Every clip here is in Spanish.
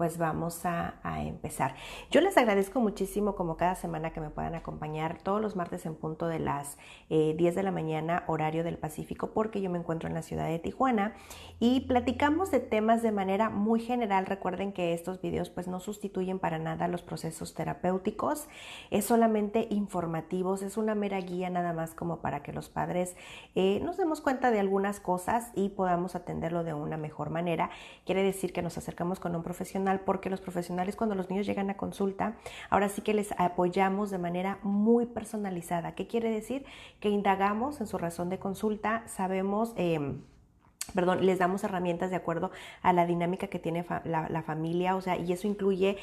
pues vamos a empezar. Yo les agradezco muchísimo como cada semana que me puedan acompañar todos los martes en punto de las 10 de la mañana, horario del Pacífico, porque yo me encuentro en la ciudad de Tijuana y platicamos de temas de manera muy general. Recuerden que estos videos pues no sustituyen para nada los procesos terapéuticos, es solamente informativos, es una mera guía nada más como para que los padres nos demos cuenta de algunas cosas y podamos atenderlo de una mejor manera. Quiere decir que nos acercamos con un profesional, porque los profesionales cuando los niños llegan a consulta, ahora sí que les apoyamos de manera muy personalizada. ¿Qué quiere decir? Que indagamos en su razón de consulta, sabemos... les damos herramientas de acuerdo a la dinámica que tiene la familia, o sea, y eso incluye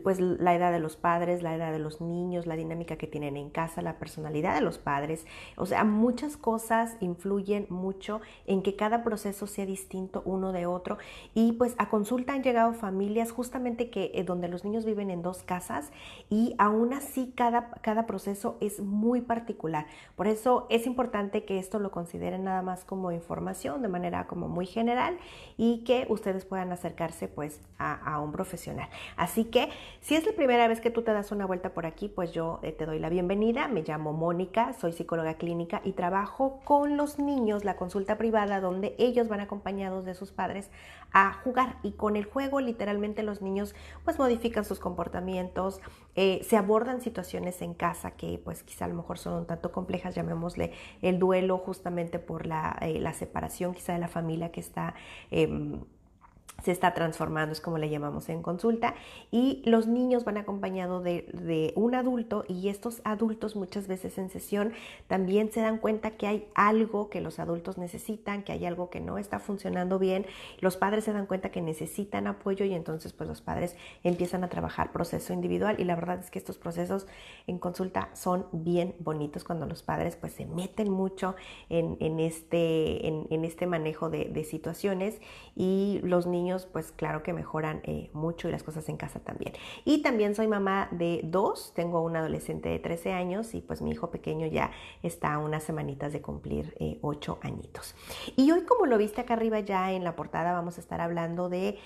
pues la edad de los padres, la edad de los niños, la dinámica que tienen en casa, la personalidad de los padres, o sea, muchas cosas influyen mucho en que cada proceso sea distinto uno de otro. Y pues a consulta han llegado familias justamente que donde los niños viven en dos casas y aún así cada proceso es muy particular. Por eso es importante que esto lo consideren nada más como información de manera como muy general y que ustedes puedan acercarse pues a un profesional. Así que si es la primera vez que tú te das una vuelta por aquí, pues yo te doy la bienvenida. Me llamo Mónica, soy psicóloga clínica y trabajo con los niños, la consulta privada donde ellos van acompañados de sus padres a jugar, y con el juego literalmente los niños pues modifican sus comportamientos, se abordan situaciones en casa que pues quizá a lo mejor son un tanto complejas, llamémosle el duelo justamente por la separación quizá de la familia que está... se está transformando, es como le llamamos en consulta, y los niños van acompañados de un adulto, y estos adultos muchas veces en sesión también se dan cuenta que hay algo que los adultos necesitan, que hay algo que no está funcionando bien. Los padres se dan cuenta que necesitan apoyo y entonces pues los padres empiezan a trabajar proceso individual, y la verdad es que estos procesos en consulta son bien bonitos cuando los padres pues se meten mucho en este manejo de situaciones, y los niños pues claro que mejoran mucho, y las cosas en casa también. Y también soy mamá de dos, tengo un adolescente de 13 años y pues mi hijo pequeño ya está a unas semanitas de cumplir 8 añitos. Y hoy, como lo viste acá arriba ya en la portada, vamos a estar hablando de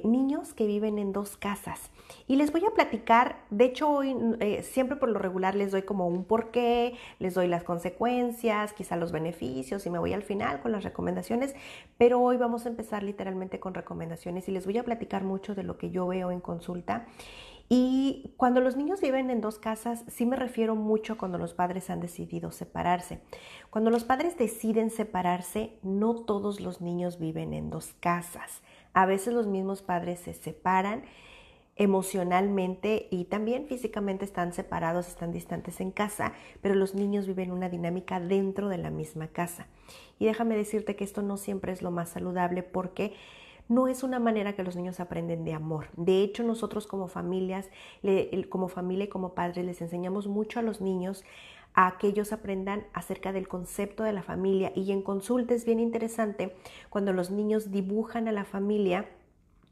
niños que viven en dos casas. Y les voy a platicar, de hecho hoy siempre por lo regular les doy como un porqué, les doy las consecuencias, quizá los beneficios, y me voy al final con las recomendaciones, pero hoy vamos a empezar literalmente con recomendaciones y les voy a platicar mucho de lo que yo veo en consulta. Y cuando los niños viven en dos casas, sí me refiero mucho cuando los padres han decidido separarse. Cuando los padres deciden separarse, no todos los niños viven en dos casas. A veces los mismos padres se separan emocionalmente y también físicamente, están separados, están distantes en casa, pero los niños viven una dinámica dentro de la misma casa. Y déjame decirte que esto no siempre es lo más saludable, porque no es una manera que los niños aprenden de amor. De hecho, nosotros como familias, como familia y como padres, les enseñamos mucho a los niños a que ellos aprendan acerca del concepto de la familia. Y en consulta es bien interesante cuando los niños dibujan a la familia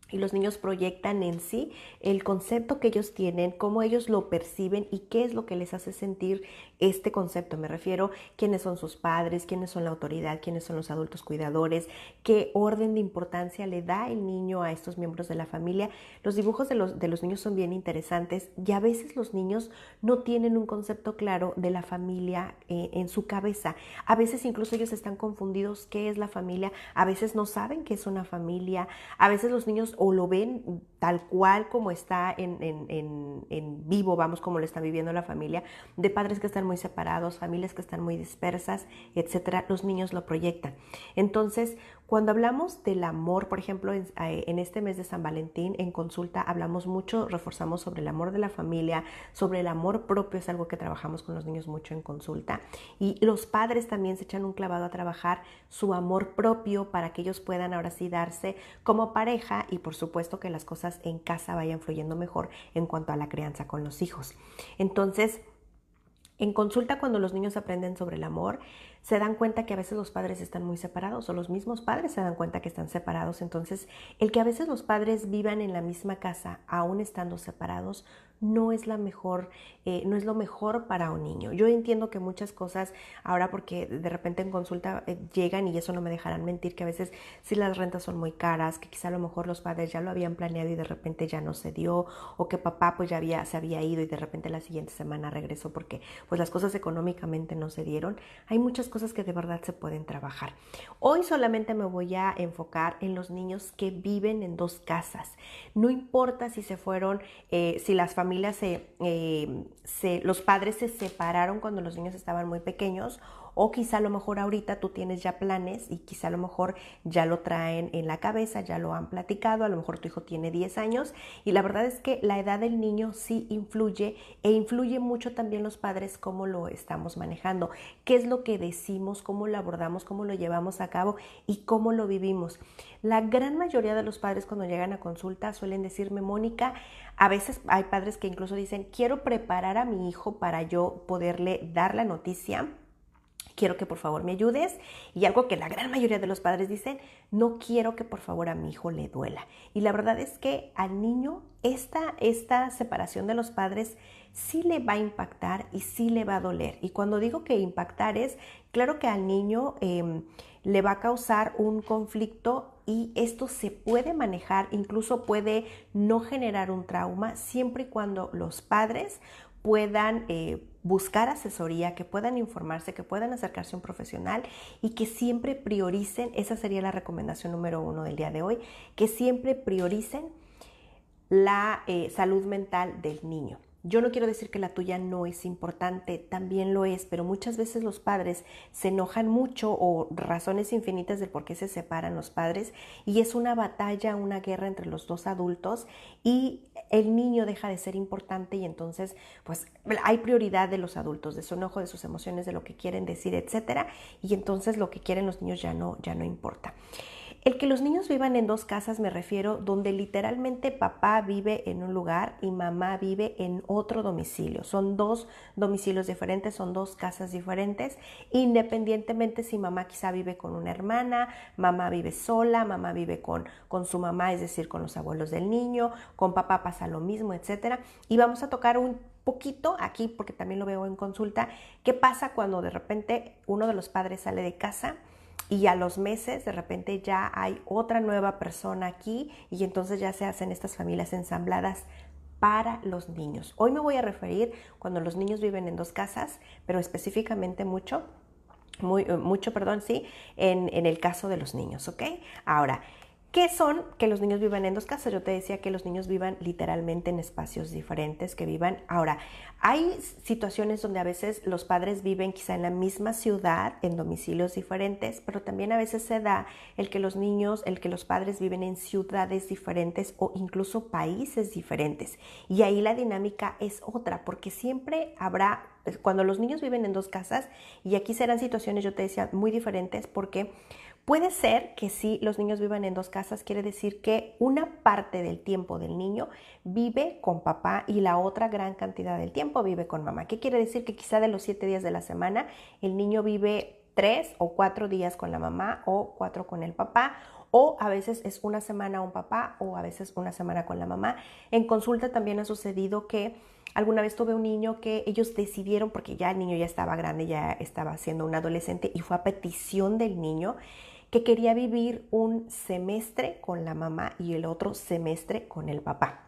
y los niños proyectan en sí el concepto que ellos tienen, cómo ellos lo perciben y qué es lo que les hace sentir este concepto. Me refiero quiénes son sus padres, quiénes son la autoridad, quiénes son los adultos cuidadores, qué orden de importancia le da el niño a estos miembros de la familia. Los dibujos de los niños son bien interesantes, y a veces los niños no tienen un concepto claro de la familia en su cabeza. A veces incluso ellos están confundidos qué es la familia, a veces no saben qué es una familia, a veces los niños o lo ven tal cual como está en vivo, vamos, como lo está viviendo la familia, de padres que están muy separados, familias que están muy dispersas, etcétera. Los niños lo proyectan. Entonces, cuando hablamos del amor, por ejemplo, en este mes de San Valentín, en consulta hablamos mucho, reforzamos sobre el amor de la familia, sobre el amor propio, es algo que trabajamos con los niños mucho en consulta. Y los padres también se echan un clavado a trabajar su amor propio para que ellos puedan ahora sí darse como pareja, y por supuesto que las cosas en casa vayan fluyendo mejor en cuanto a la crianza con los hijos. Entonces, en consulta, cuando los niños aprenden sobre el amor, se dan cuenta que a veces los padres están muy separados o los mismos padres se dan cuenta que están separados. Entonces, el que a veces los padres vivan en la misma casa, aún estando separados, no es la mejor, no es lo mejor para un niño. Yo entiendo que muchas cosas ahora, porque de repente en consulta llegan, y eso no me dejarán mentir, que a veces sí las rentas son muy caras, que quizá a lo mejor los padres ya lo habían planeado y de repente ya no se dio, o que papá pues se había ido y de repente la siguiente semana regresó porque pues las cosas económicamente no se dieron. Hay muchas cosas que de verdad se pueden trabajar. Hoy solamente me voy a enfocar en los niños que viven en dos casas. No importa si se fueron, si las familias los padres se separaron cuando los niños estaban muy pequeños, o quizá a lo mejor ahorita tú tienes ya planes y quizá a lo mejor ya lo traen en la cabeza, ya lo han platicado, a lo mejor tu hijo tiene 10 años y la verdad es que la edad del niño sí influye, e influye mucho también los padres cómo lo estamos manejando, qué es lo que decimos, cómo lo abordamos, cómo lo llevamos a cabo y cómo lo vivimos. La gran mayoría de los padres cuando llegan a consulta suelen decirme: Mónica, a veces hay padres que incluso dicen: quiero preparar a mi hijo para yo poderle dar la noticia, quiero que por favor me ayudes. Y algo que la gran mayoría de los padres dicen: no quiero que por favor a mi hijo le duela. Y la verdad es que al niño esta separación de los padres sí le va a impactar y sí le va a doler. Y cuando digo que impactar es, claro que al niño le va a causar un conflicto, y esto se puede manejar, incluso puede no generar un trauma siempre y cuando los padres puedan buscar asesoría, que puedan informarse, que puedan acercarse a un profesional y que siempre prioricen. Esa sería la recomendación número 1 del día de hoy, que siempre prioricen la salud mental del niño. Yo no quiero decir que la tuya no es importante, también lo es, pero muchas veces los padres se enojan mucho, o razones infinitas del por qué se separan los padres, y es una batalla, una guerra entre los dos adultos, y el niño deja de ser importante, y entonces pues hay prioridad de los adultos, de su enojo, de sus emociones, de lo que quieren decir, etcétera, y entonces lo que quieren los niños ya no importa. El que los niños vivan en dos casas me refiero donde literalmente papá vive en un lugar y mamá vive en otro domicilio. Son dos domicilios diferentes, son dos casas diferentes, independientemente si mamá quizá vive con una hermana, mamá vive sola, mamá vive con su mamá, es decir, con los abuelos del niño, con papá pasa lo mismo, etcétera. Y vamos a tocar un poquito aquí, porque también lo veo en consulta, qué pasa cuando de repente uno de los padres sale de casa y a los meses de repente ya hay otra nueva persona aquí, y entonces ya se hacen estas familias ensambladas para los niños. Hoy me voy a referir cuando los niños viven en dos casas, pero específicamente mucho, en el caso de los niños, ¿ok? Ahora, ¿qué son que los niños vivan en dos casas? Yo te decía que los niños vivan literalmente en espacios diferentes, que vivan. Ahora, hay situaciones donde a veces los padres viven quizá en la misma ciudad, en domicilios diferentes, pero también a veces se da el que los padres viven en ciudades diferentes o incluso países diferentes. Y ahí la dinámica es otra, porque siempre habrá, cuando los niños viven en dos casas, y aquí serán situaciones, yo te decía, muy diferentes, porque puede ser que si los niños vivan en dos casas, quiere decir que una parte del tiempo del niño vive con papá y la otra gran cantidad del tiempo vive con mamá. ¿Qué quiere decir? Que quizá de los 7 días de la semana el niño vive 3 o 4 días con la mamá o 4 con el papá, o a veces es una semana un papá o a veces una semana con la mamá. En consulta también ha sucedido que alguna vez tuve un niño que ellos decidieron, porque ya el niño ya estaba grande, ya estaba siendo un adolescente, y fue a petición del niño, que quería vivir un semestre con la mamá y el otro semestre con el papá.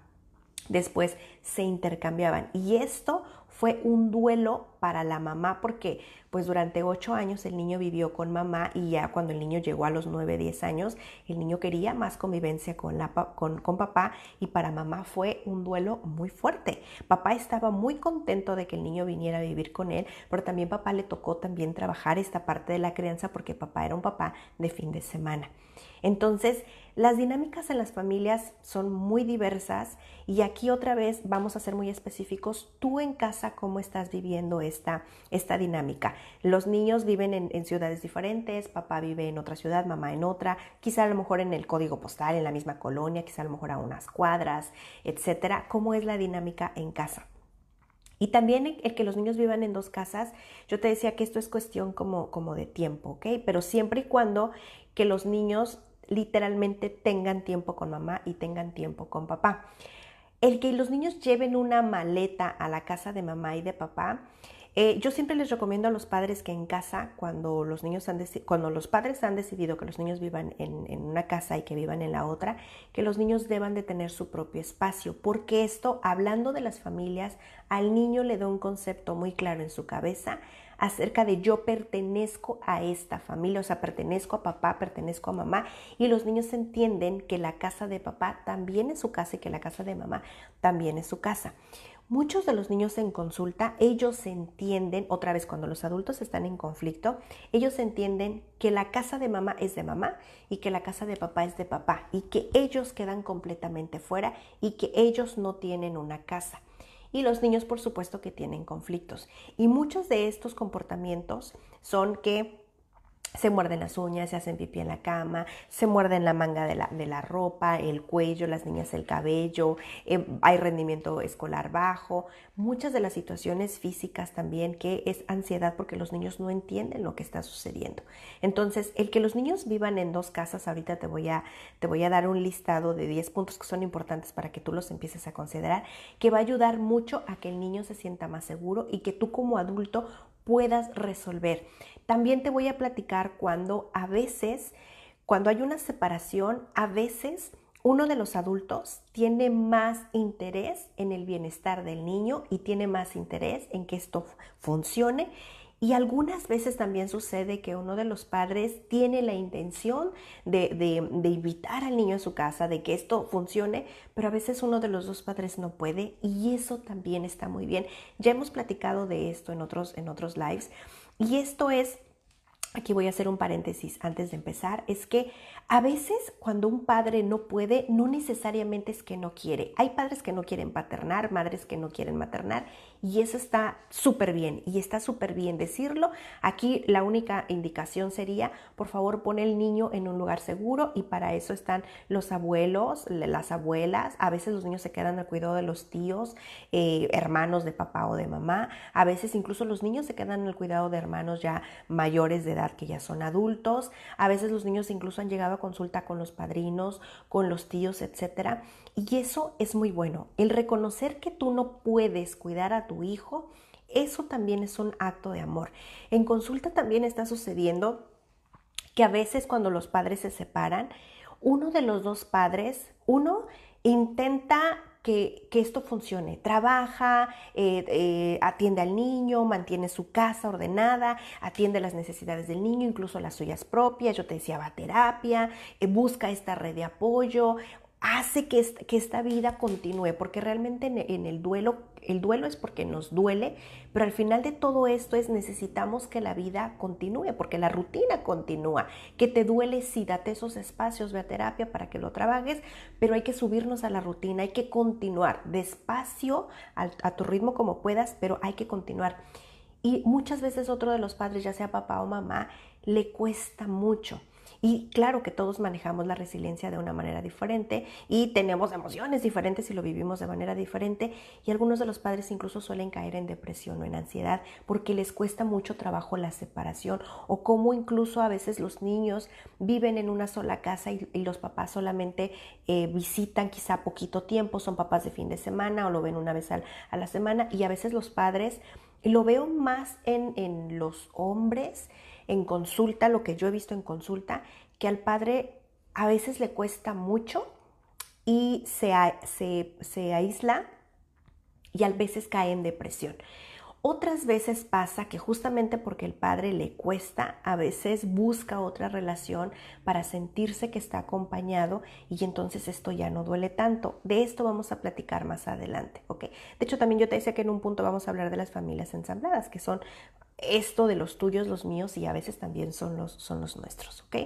Después se intercambiaban, y esto fue un duelo para la mamá, porque pues durante 8 años el niño vivió con mamá, y ya cuando el niño llegó a los 9, 10 años, el niño quería más convivencia con papá, y para mamá fue un duelo muy fuerte. Papá estaba muy contento de que el niño viniera a vivir con él, pero también papá le tocó también trabajar esta parte de la crianza, porque papá era un papá de fin de semana. Entonces, las dinámicas en las familias son muy diversas, y aquí otra vez vamos a ser muy específicos. Tú en casa, ¿cómo estás viviendo esta dinámica? Los niños viven en ciudades diferentes, papá vive en otra ciudad, mamá en otra, quizá a lo mejor en el código postal, en la misma colonia, quizá a lo mejor a unas cuadras, etcétera. ¿Cómo es la dinámica en casa? Y también el que los niños vivan en dos casas, yo te decía que esto es cuestión como de tiempo, ¿ok? Pero siempre y cuando que los niños literalmente tengan tiempo con mamá y tengan tiempo con papá. El que los niños lleven una maleta a la casa de mamá y de papá, yo siempre les recomiendo a los padres que en casa, cuando los padres han decidido que los niños vivan en una casa y que vivan en la otra, que los niños deban de tener su propio espacio, porque esto, hablando de las familias, al niño le da un concepto muy claro en su cabeza acerca de yo pertenezco a esta familia, o sea, pertenezco a papá, pertenezco a mamá, y los niños entienden que la casa de papá también es su casa y que la casa de mamá también es su casa. Muchos de los niños en consulta, ellos entienden, otra vez cuando los adultos están en conflicto, ellos entienden que la casa de mamá es de mamá y que la casa de papá es de papá y que ellos quedan completamente fuera y que ellos no tienen una casa. Y los niños, por supuesto, que tienen conflictos. Y muchos de estos comportamientos son que se muerden las uñas, se hacen pipí en la cama, se muerden la manga de la ropa, el cuello, las niñas el cabello, hay rendimiento escolar bajo, muchas de las situaciones físicas también, que es ansiedad porque los niños no entienden lo que está sucediendo. Entonces, el que los niños vivan en dos casas, ahorita te voy a dar un listado de 10 puntos que son importantes para que tú los empieces a considerar, que va a ayudar mucho a que el niño se sienta más seguro y que tú como adulto puedas resolver. También te voy a platicar cuando hay una separación, a veces uno de los adultos tiene más interés en el bienestar del niño y tiene más interés en que esto funcione. Y algunas veces también sucede que uno de los padres tiene la intención de invitar al niño a su casa, de que esto funcione, pero a veces uno de los dos padres no puede y eso también está muy bien. Ya hemos platicado de esto en otros lives y esto es, aquí voy a hacer un paréntesis antes de empezar, es que a veces cuando un padre no puede, no necesariamente es que no quiere. Hay padres que no quieren paternar, madres que no quieren maternar y eso está súper bien y está súper bien decirlo. Aquí la única indicación sería, por favor, pon el niño en un lugar seguro y para eso están los abuelos, las abuelas. A veces los niños se quedan al cuidado de los tíos, hermanos de papá o de mamá. A veces incluso los niños se quedan al cuidado de hermanos ya mayores de edad que ya son adultos. A veces los niños incluso han llegado a consulta con los padrinos, con los tíos, etcétera. Y eso es muy bueno. El reconocer que tú no puedes cuidar a tu hijo, eso también es un acto de amor. En consulta también está sucediendo que a veces cuando los padres se separan, uno de los dos padres, intenta que esto funcione, trabaja, atiende al niño, mantiene su casa ordenada, atiende las necesidades del niño, incluso las suyas propias, yo te decía, va a terapia, busca esta red de apoyo, hace que esta vida continúe, porque realmente en el duelo es porque nos duele, pero al final de todo esto necesitamos que la vida continúe, porque la rutina continúa. Que te duele, sí, date esos espacios, ve a terapia para que lo trabajes, pero hay que subirnos a la rutina, hay que continuar despacio, a tu ritmo como puedas, pero hay que continuar. Y muchas veces otro de los padres, ya sea papá o mamá, le cuesta mucho. Y claro que todos manejamos la resiliencia de una manera diferente y tenemos emociones diferentes y lo vivimos de manera diferente y algunos de los padres incluso suelen caer en depresión o en ansiedad porque les cuesta mucho trabajo la separación o como incluso a veces los niños viven en una sola casa y los papás solamente visitan quizá poquito tiempo, son papás de fin de semana o lo ven una vez a la semana y a veces los padres, lo veo más en los hombres, en consulta, lo que yo he visto en consulta, que al padre a veces le cuesta mucho y se aísla y a veces cae en depresión. Otras veces pasa que justamente porque el padre le cuesta, a veces busca otra relación para sentirse que está acompañado y entonces esto ya no duele tanto. De esto vamos a platicar más adelante, ¿ok? De hecho, también yo te decía que en un punto vamos a hablar de las familias ensambladas, que son esto de los tuyos, los míos, y a veces también son los nuestros, ¿ok?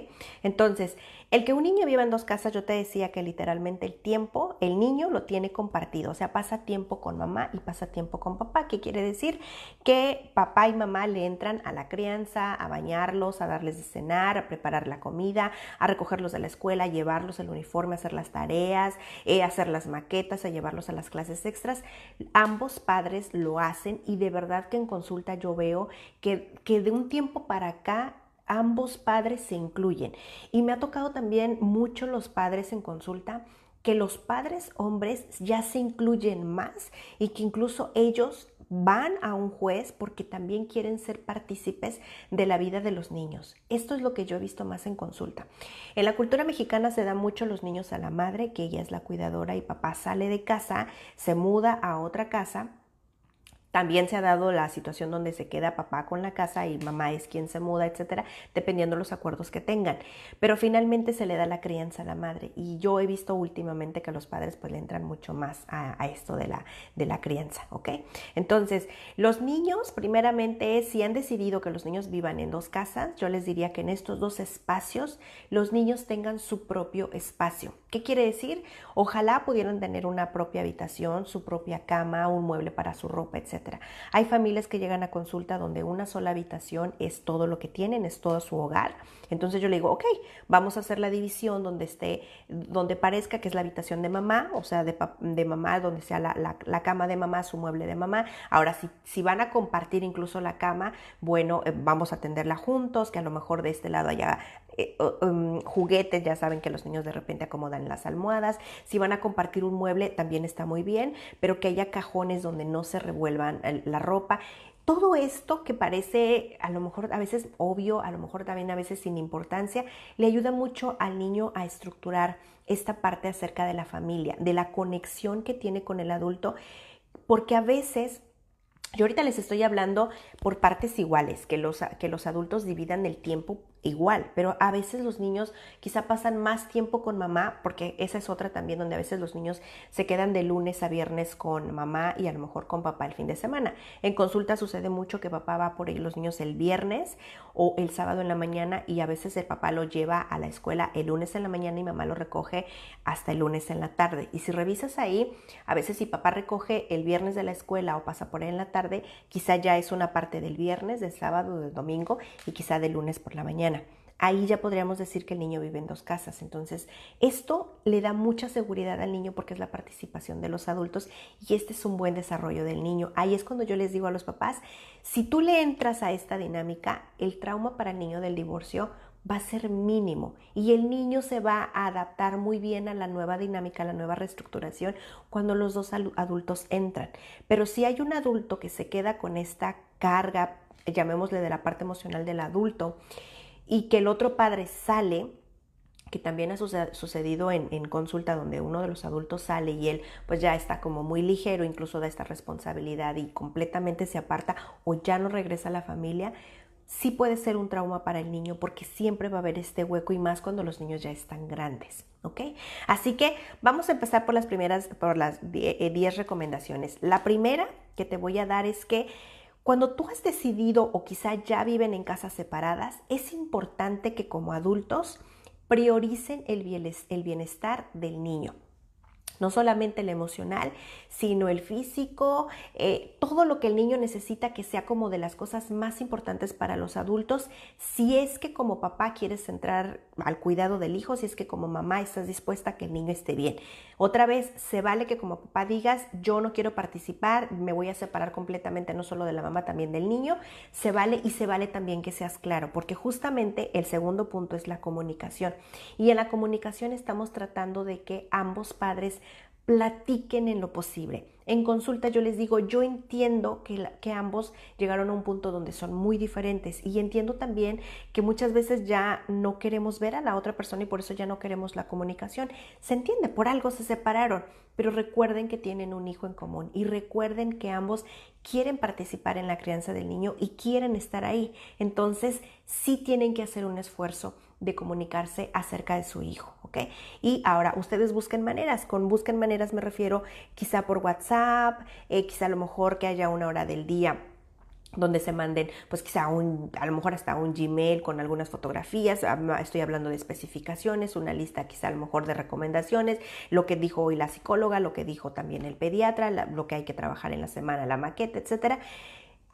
Entonces, el que un niño viva en dos casas, yo te decía que literalmente el tiempo, el niño lo tiene compartido, o sea, pasa tiempo con mamá y pasa tiempo con papá. ¿Qué quiere decir? Que papá y mamá le entran a la crianza, a bañarlos, a darles de cenar, a preparar la comida, a recogerlos de la escuela, a llevarlos el uniforme, a hacer las tareas, a hacer las maquetas, a llevarlos a las clases extras. Ambos padres lo hacen y de verdad que en consulta yo veo que de un tiempo para acá ambos padres se incluyen. Y me ha tocado también mucho los padres en consulta, que los padres hombres ya se incluyen más y que incluso ellos van a un juez porque también quieren ser partícipes de la vida de los niños. Esto es lo que yo he visto más en consulta. En la cultura mexicana se da mucho los niños a la madre, que ella es la cuidadora y papá sale de casa, se muda a otra casa. También se ha dado la situación donde se queda papá con la casa y mamá es quien se muda, etcétera, dependiendo de los acuerdos que tengan. Pero finalmente se le da la crianza a la madre. Y yo he visto últimamente que los padres pues le entran mucho más a esto de la crianza, ¿ok? Entonces, los niños, primeramente, si han decidido que los niños vivan en dos casas, yo les diría que en estos dos espacios los niños tengan su propio espacio. ¿Qué quiere decir? Ojalá pudieran tener una propia habitación, su propia cama, un mueble para su ropa, etcétera. Hay familias que llegan a consulta donde una sola habitación es todo lo que tienen, es todo su hogar. Entonces yo le digo, ok, vamos a hacer la división donde parezca que es la habitación de mamá, o sea, de mamá, donde sea la cama de mamá, su mueble de mamá. Ahora, si van a compartir incluso la cama, bueno, vamos a atenderla juntos, que a lo mejor de este lado haya juguetes, ya saben que los niños de repente acomodan las almohadas. Si van a compartir un mueble también está muy bien, pero que haya cajones donde no se revuelvan la ropa. Todo esto que parece a lo mejor a veces obvio, a lo mejor también a veces sin importancia, le ayuda mucho al niño a estructurar esta parte acerca de la familia, de la conexión que tiene con el adulto, porque a veces yo ahorita les estoy hablando por partes iguales, que los adultos dividan el tiempo igual, pero a veces los niños quizá pasan más tiempo con mamá, porque esa es otra también donde a veces los niños se quedan de lunes a viernes con mamá y a lo mejor con papá el fin de semana. En consulta sucede mucho que papá va por los niños el viernes o el sábado en la mañana y a veces el papá lo lleva a la escuela el lunes en la mañana y mamá lo recoge hasta el lunes en la tarde. Y si revisas ahí, a veces si papá recoge el viernes de la escuela o pasa por ahí en la tarde, quizá ya es una parte del viernes, del sábado, del domingo y quizá del lunes por la mañana. Ahí ya podríamos decir que el niño vive en dos casas. Entonces, esto le da mucha seguridad al niño porque es la participación de los adultos y este es un buen desarrollo del niño. Ahí es cuando yo les digo a los papás, si tú le entras a esta dinámica, el trauma para el niño del divorcio va a ser mínimo y el niño se va a adaptar muy bien a la nueva dinámica, a la nueva reestructuración cuando los dos adultos entran. Pero si hay un adulto que se queda con esta carga, llamémosle de la parte emocional del adulto, y que el otro padre sale, que también ha sucedido en consulta donde uno de los adultos sale y él pues ya está como muy ligero incluso de esta responsabilidad y completamente se aparta o ya no regresa a la familia, sí puede ser un trauma para el niño porque siempre va a haber este hueco y más cuando los niños ya están grandes, ¿ok? Así que vamos a empezar por las 10 recomendaciones. La primera que te voy a dar es que cuando tú has decidido o quizá ya viven en casas separadas, es importante que como adultos prioricen el bienestar del niño. No solamente el emocional, sino el físico, todo lo que el niño necesita que sea como de las cosas más importantes para los adultos, si es que como papá quieres entrar al cuidado del hijo, si es que como mamá estás dispuesta a que el niño esté bien. Otra vez, se vale que como papá digas, yo no quiero participar, me voy a separar completamente, no solo de la mamá, también del niño, se vale y se vale también que seas claro, porque justamente el segundo punto es la comunicación. Y en la comunicación estamos tratando de que ambos padres platiquen en lo posible. En consulta yo les digo, yo entiendo que ambos llegaron a un punto donde son muy diferentes y entiendo también que muchas veces ya no queremos ver a la otra persona y por eso ya no queremos la comunicación. Se entiende, por algo se separaron, pero recuerden que tienen un hijo en común y recuerden que ambos quieren participar en la crianza del niño y quieren estar ahí. Entonces sí tienen que hacer un esfuerzo de comunicarse acerca de su hijo, ¿ok? Y ahora ustedes busquen maneras, con busquen maneras me refiero quizá por WhatsApp, quizá a lo mejor que haya una hora del día donde se manden, pues quizá a lo mejor hasta un Gmail con algunas fotografías, estoy hablando de especificaciones, una lista quizá a lo mejor de recomendaciones, lo que dijo hoy la psicóloga, lo que dijo también el pediatra, lo que hay que trabajar en la semana, la maqueta, etcétera.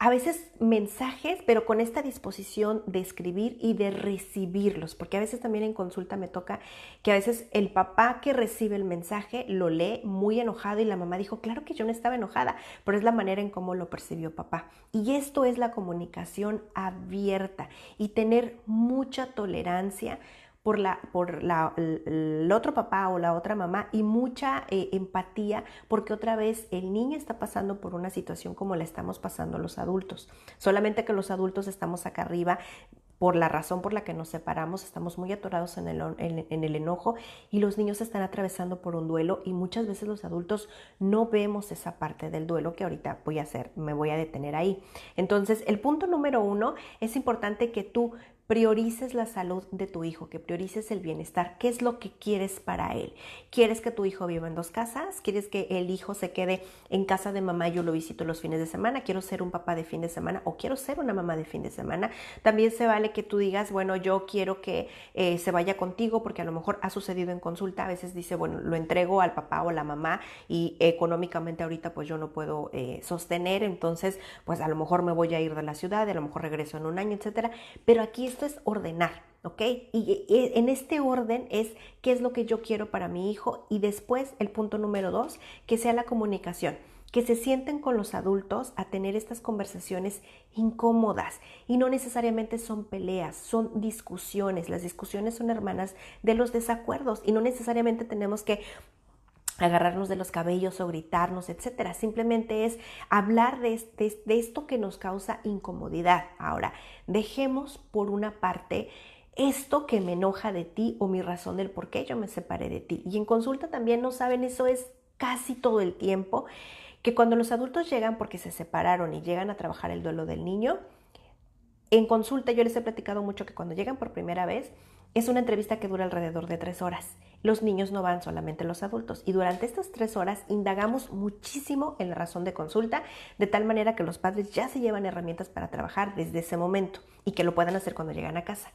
A veces mensajes, pero con esta disposición de escribir y de recibirlos, porque a veces también en consulta me toca que a veces el papá que recibe el mensaje lo lee muy enojado y la mamá dijo, claro que yo no estaba enojada, pero es la manera en cómo lo percibió papá. Y esto es la comunicación abierta y tener mucha tolerancia el otro papá o la otra mamá y mucha empatía porque otra vez el niño está pasando por una situación como la estamos pasando los adultos. Solamente que los adultos estamos acá arriba por la razón por la que nos separamos, estamos muy atorados en el enojo y los niños están atravesando por un duelo y muchas veces los adultos no vemos esa parte del duelo que ahorita me voy a detener ahí. Entonces, el punto número 1, es importante que tú priorices la salud de tu hijo, que priorices el bienestar. ¿Qué es lo que quieres para él? ¿Quieres que tu hijo viva en 2 casas? ¿Quieres que el hijo se quede en casa de mamá y yo lo visito los fines de semana? ¿Quiero ser un papá de fin de semana o quiero ser una mamá de fin de semana? También se vale que tú digas, bueno, yo quiero que se vaya contigo porque a lo mejor ha sucedido en consulta. A veces dice, bueno, lo entrego al papá o a la mamá y económicamente ahorita pues yo no puedo sostener, entonces pues a lo mejor me voy a ir de la ciudad, a lo mejor regreso en un año, etcétera. Pero aquí esto es ordenar, ¿ok? Y en este orden es qué es lo que yo quiero para mi hijo y después el punto número 2, que sea la comunicación, que se sienten con los adultos a tener estas conversaciones incómodas y no necesariamente son peleas, son discusiones. Las discusiones son hermanas de los desacuerdos y no necesariamente tenemos que agarrarnos de los cabellos o gritarnos, etcétera. Simplemente es hablar de esto que nos causa incomodidad. Ahora, dejemos por una parte esto que me enoja de ti o mi razón del por qué yo me separé de ti. Y en consulta también no saben, eso es casi todo el tiempo, que cuando los adultos llegan porque se separaron y llegan a trabajar el duelo del niño, en consulta yo les he platicado mucho que cuando llegan por primera vez, es una entrevista que dura alrededor de 3 horas. Los niños no van, solamente los adultos. Y durante estas 3 horas indagamos muchísimo en la razón de consulta, de tal manera que los padres ya se llevan herramientas para trabajar desde ese momento y que lo puedan hacer cuando llegan a casa.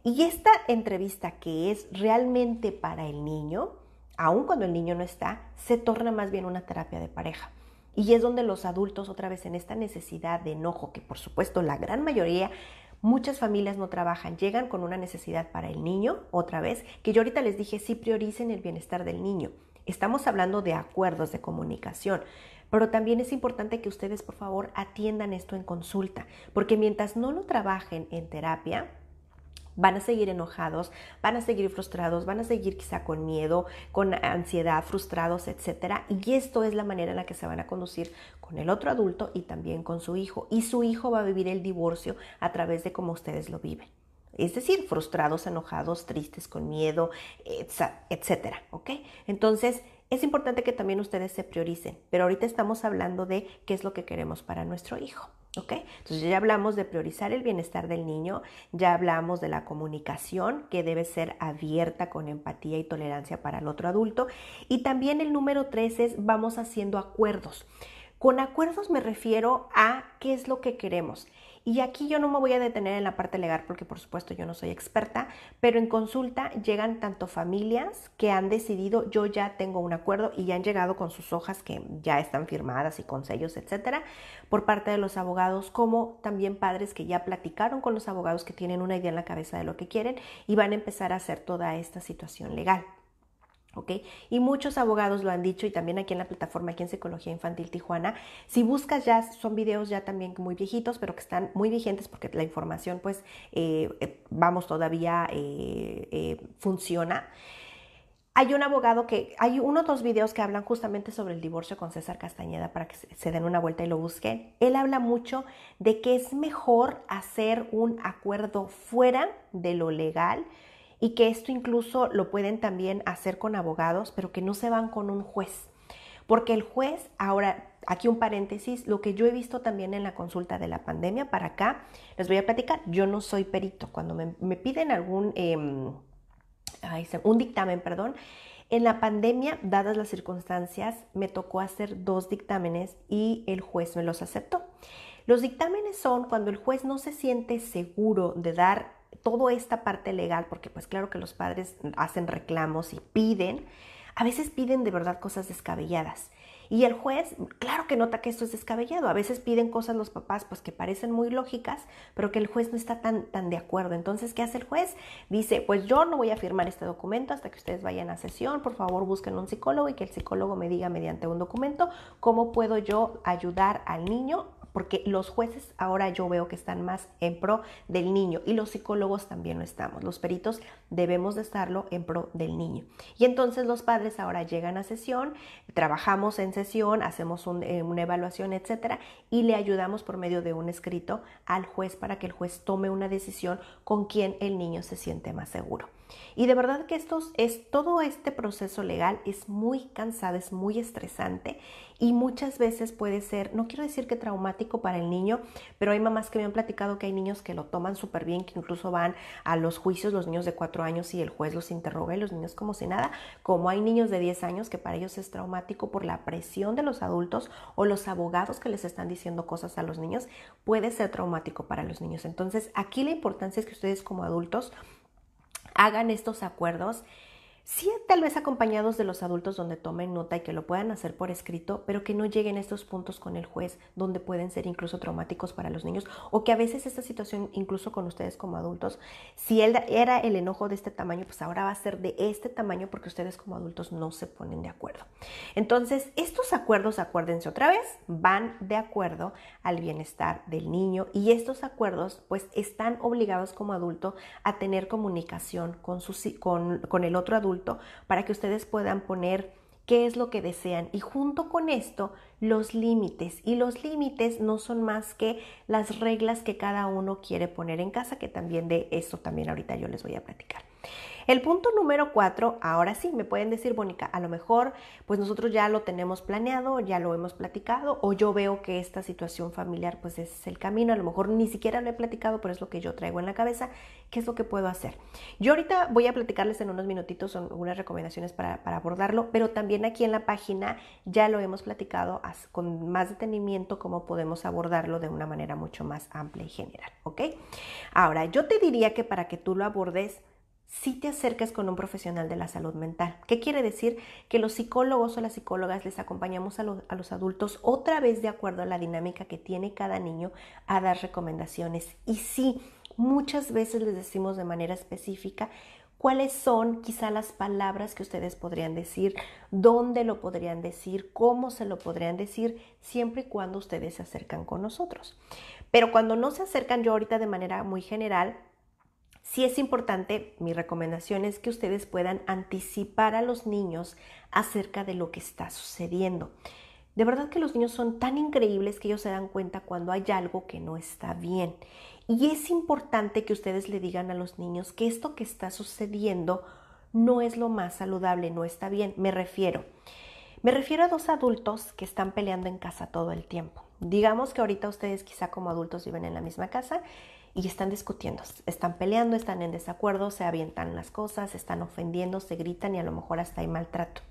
Y esta entrevista que es realmente para el niño, aun cuando el niño no está, se torna más bien una terapia de pareja. Y es donde los adultos, otra vez en esta necesidad de enojo, que por supuesto la gran mayoría, muchas familias no trabajan, llegan con una necesidad para el niño, otra vez, que yo ahorita les dije, sí prioricen el bienestar del niño. Estamos hablando de acuerdos, de comunicación, pero también es importante que ustedes, por favor, atiendan esto en consulta, porque mientras no lo trabajen en terapia, van a seguir enojados, van a seguir frustrados, van a seguir quizá con miedo, con ansiedad, frustrados, etcétera. Y esto es la manera en la que se van a conducir con el otro adulto y también con su hijo. Y su hijo va a vivir el divorcio a través de cómo ustedes lo viven. Es decir, frustrados, enojados, tristes, con miedo, etcétera, ¿ok? Entonces, es importante que también ustedes se prioricen, pero ahorita estamos hablando de qué es lo que queremos para nuestro hijo. ¿Ok? Entonces ya hablamos de priorizar el bienestar del niño, ya hablamos de la comunicación que debe ser abierta con empatía y tolerancia para el otro adulto y también el número 3 es vamos haciendo acuerdos. Con acuerdos me refiero a qué es lo que queremos. Y aquí yo no me voy a detener en la parte legal porque por supuesto yo no soy experta, pero en consulta llegan tanto familias que han decidido, yo ya tengo un acuerdo y ya han llegado con sus hojas que ya están firmadas y con sellos, etcétera, por parte de los abogados, como también padres que ya platicaron con los abogados que tienen una idea en la cabeza de lo que quieren y van a empezar a hacer toda esta situación legal. ¿Okay? Y muchos abogados lo han dicho y también aquí en la plataforma, aquí en Psicología Infantil Tijuana, si buscas ya, son videos ya también muy viejitos, pero que están muy vigentes porque la información pues vamos todavía funciona. Hay un abogado hay uno o dos videos que hablan justamente sobre el divorcio con César Castañeda para que se den una vuelta y lo busquen. Él habla mucho de que es mejor hacer un acuerdo fuera de lo legal y que esto incluso lo pueden también hacer con abogados, pero que no se van con un juez. Porque el juez, ahora, aquí un paréntesis, lo que yo he visto también en la consulta de la pandemia para acá, les voy a platicar, yo no soy perito. Cuando me piden un dictamen, perdón, en la pandemia, dadas las circunstancias, me tocó hacer 2 dictámenes y el juez me los aceptó. Los dictámenes son cuando el juez no se siente seguro de dar toda esta parte legal, porque pues claro que los padres hacen reclamos y piden, a veces piden de verdad cosas descabelladas. Y el juez, claro que nota que esto es descabellado. A veces piden cosas los papás pues que parecen muy lógicas, pero que el juez no está tan de acuerdo. Entonces, ¿qué hace el juez? Dice, pues yo no voy a firmar este documento hasta que ustedes vayan a sesión. Por favor, busquen un psicólogo y que el psicólogo me diga mediante un documento cómo puedo yo ayudar al niño, porque los jueces ahora yo veo que están más en pro del niño y los psicólogos también lo estamos. Los peritos debemos de estarlo en pro del niño. Y entonces los padres ahora llegan a sesión, trabajamos en sesión, hacemos una evaluación, etcétera, y le ayudamos por medio de un escrito al juez para que el juez tome una decisión con quien el niño se siente más seguro. Y de verdad que todo este proceso legal es muy cansado, es muy estresante y muchas veces puede ser, no quiero decir que traumático para el niño, pero hay mamás que me han platicado que hay niños que lo toman súper bien, que incluso van a los juicios, los niños de 4 años y el juez los interroga y los niños como si nada, como hay niños de 10 años que para ellos es traumático por la presión de los adultos o los abogados que les están diciendo cosas a los niños, puede ser traumático para los niños. Entonces aquí la importancia es que ustedes como adultos hagan estos acuerdos, sí tal vez acompañados de los adultos donde tomen nota y que lo puedan hacer por escrito, pero que no lleguen a estos puntos con el juez donde pueden ser incluso traumáticos para los niños o que a veces esta situación incluso con ustedes como adultos, si él era el enojo de este tamaño, pues ahora va a ser de este tamaño porque ustedes como adultos no se ponen de acuerdo. Entonces, estos acuerdos, acuérdense otra vez, van de acuerdo al bienestar del niño y estos acuerdos pues están obligados como adulto a tener comunicación con el otro adulto para que ustedes puedan poner qué es lo que desean y junto con esto los límites. Y los límites no son más que las reglas que cada uno quiere poner en casa, que también de eso también ahorita yo les voy a platicar. El punto número 4, ahora sí, me pueden decir, Mónica, a lo mejor pues nosotros ya lo tenemos planeado, ya lo hemos platicado o yo veo que esta situación familiar pues es el camino, a lo mejor ni siquiera lo he platicado, pero es lo que yo traigo en la cabeza, ¿qué es lo que puedo hacer? Yo ahorita voy a platicarles en unos minutitos algunas recomendaciones para abordarlo, pero también aquí en la página ya lo hemos platicado con más detenimiento cómo podemos abordarlo de una manera mucho más amplia y general, ¿ok? Ahora, yo te diría que para que tú lo abordes, si te acerques con un profesional de la salud mental. ¿Qué quiere decir? Que los psicólogos o las psicólogas les acompañamos a los adultos otra vez de acuerdo a la dinámica que tiene cada niño a dar recomendaciones. Y sí, muchas veces les decimos de manera específica cuáles son quizá las palabras que ustedes podrían decir, dónde lo podrían decir, cómo se lo podrían decir, siempre y cuando ustedes se acercan con nosotros. Pero cuando no se acercan, yo ahorita de manera muy general, sí es importante, mi recomendación es que ustedes puedan anticipar a los niños acerca de lo que está sucediendo. De verdad que los niños son tan increíbles que ellos se dan cuenta cuando hay algo que no está bien. Y es importante que ustedes le digan a los niños que esto que está sucediendo no es lo más saludable, no está bien. Me refiero a dos adultos que están peleando en casa todo el tiempo. Digamos que ahorita ustedes quizá como adultos viven en la misma casa y están discutiendo, están peleando, están en desacuerdo, se avientan las cosas, se están ofendiendo, se gritan y a lo mejor hasta hay maltrato.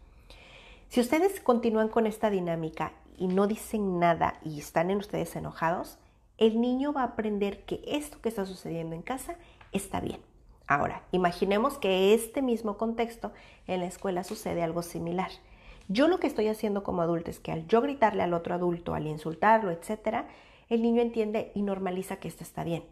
Si ustedes continúan con esta dinámica y no dicen nada y están en ustedes enojados, el niño va a aprender que esto que está sucediendo en casa está bien. Ahora, imaginemos que este mismo contexto en la escuela sucede algo similar. Yo lo que estoy haciendo como adulto es que al yo gritarle al otro adulto, al insultarlo, etcétera, el niño entiende y normaliza que esto está bien.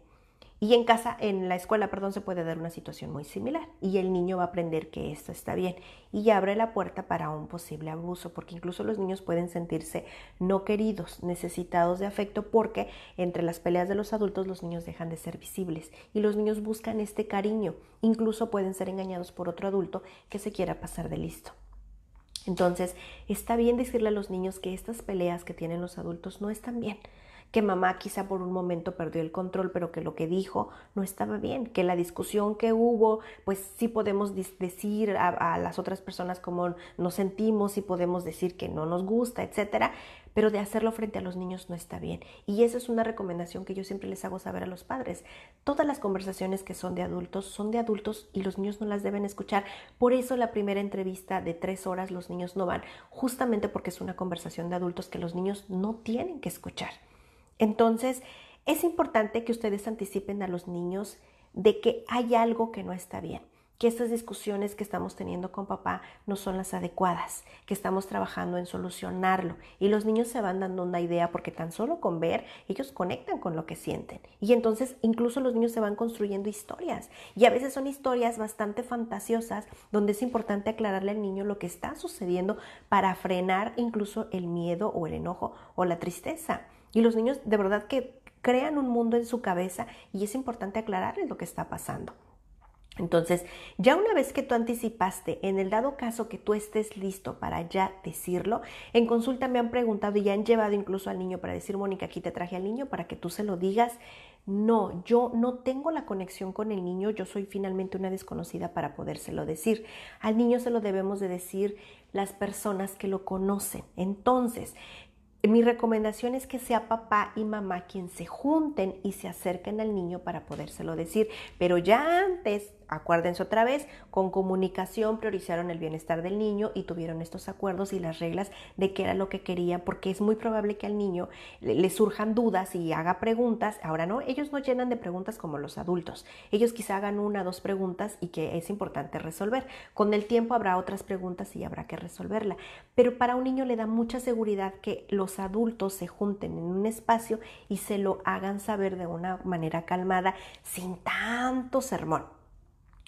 Y en casa, en la escuela, se puede dar una situación muy similar y el niño va a aprender que esto está bien y abre la puerta para un posible abuso, porque incluso los niños pueden sentirse no queridos, necesitados de afecto, porque entre las peleas de los adultos los niños dejan de ser visibles y los niños buscan este cariño, incluso pueden ser engañados por otro adulto que se quiera pasar de listo. Entonces, está bien decirle a los niños que estas peleas que tienen los adultos no están bien, que mamá quizá por un momento perdió el control, pero que lo que dijo no estaba bien, que la discusión que hubo, pues sí podemos decir a las otras personas cómo nos sentimos y podemos decir que no nos gusta, etcétera, pero de hacerlo frente a los niños no está bien. Y esa es una recomendación que yo siempre les hago saber a los padres. Todas las conversaciones que son de adultos y los niños no las deben escuchar. Por eso la primera entrevista de 3 horas los niños no van, justamente porque es una conversación de adultos que los niños no tienen que escuchar. Entonces, es importante que ustedes anticipen a los niños de que hay algo que no está bien, que estas discusiones que estamos teniendo con papá no son las adecuadas, que estamos trabajando en solucionarlo y los niños se van dando una idea porque tan solo con ver ellos conectan con lo que sienten y entonces incluso los niños se van construyendo historias y a veces son historias bastante fantasiosas donde es importante aclararle al niño lo que está sucediendo para frenar incluso el miedo o el enojo o la tristeza. Y los niños de verdad que crean un mundo en su cabeza y es importante aclararles lo que está pasando. Entonces, ya una vez que tú anticipaste, en el dado caso que tú estés listo para ya decirlo, en consulta me han preguntado y ya han llevado incluso al niño para decir, Mónica, aquí te traje al niño para que tú se lo digas. No, yo no tengo la conexión con el niño, yo soy finalmente una desconocida para podérselo decir. Al niño se lo debemos de decir las personas que lo conocen. Entonces, mi recomendación es que sea papá y mamá quien se junten y se acerquen al niño para podérselo decir. Pero ya antes, acuérdense otra vez, con comunicación priorizaron el bienestar del niño y tuvieron estos acuerdos y las reglas de qué era lo que querían, porque es muy probable que al niño le surjan dudas y haga preguntas. Ahora no, ellos no llenan de preguntas como los adultos. Ellos quizá hagan 1 o 2 preguntas y que es importante resolver. Con el tiempo habrá otras preguntas y habrá que resolverla. Pero para un niño le da mucha seguridad que los adultos se junten en un espacio y se lo hagan saber de una manera calmada, sin tanto sermón.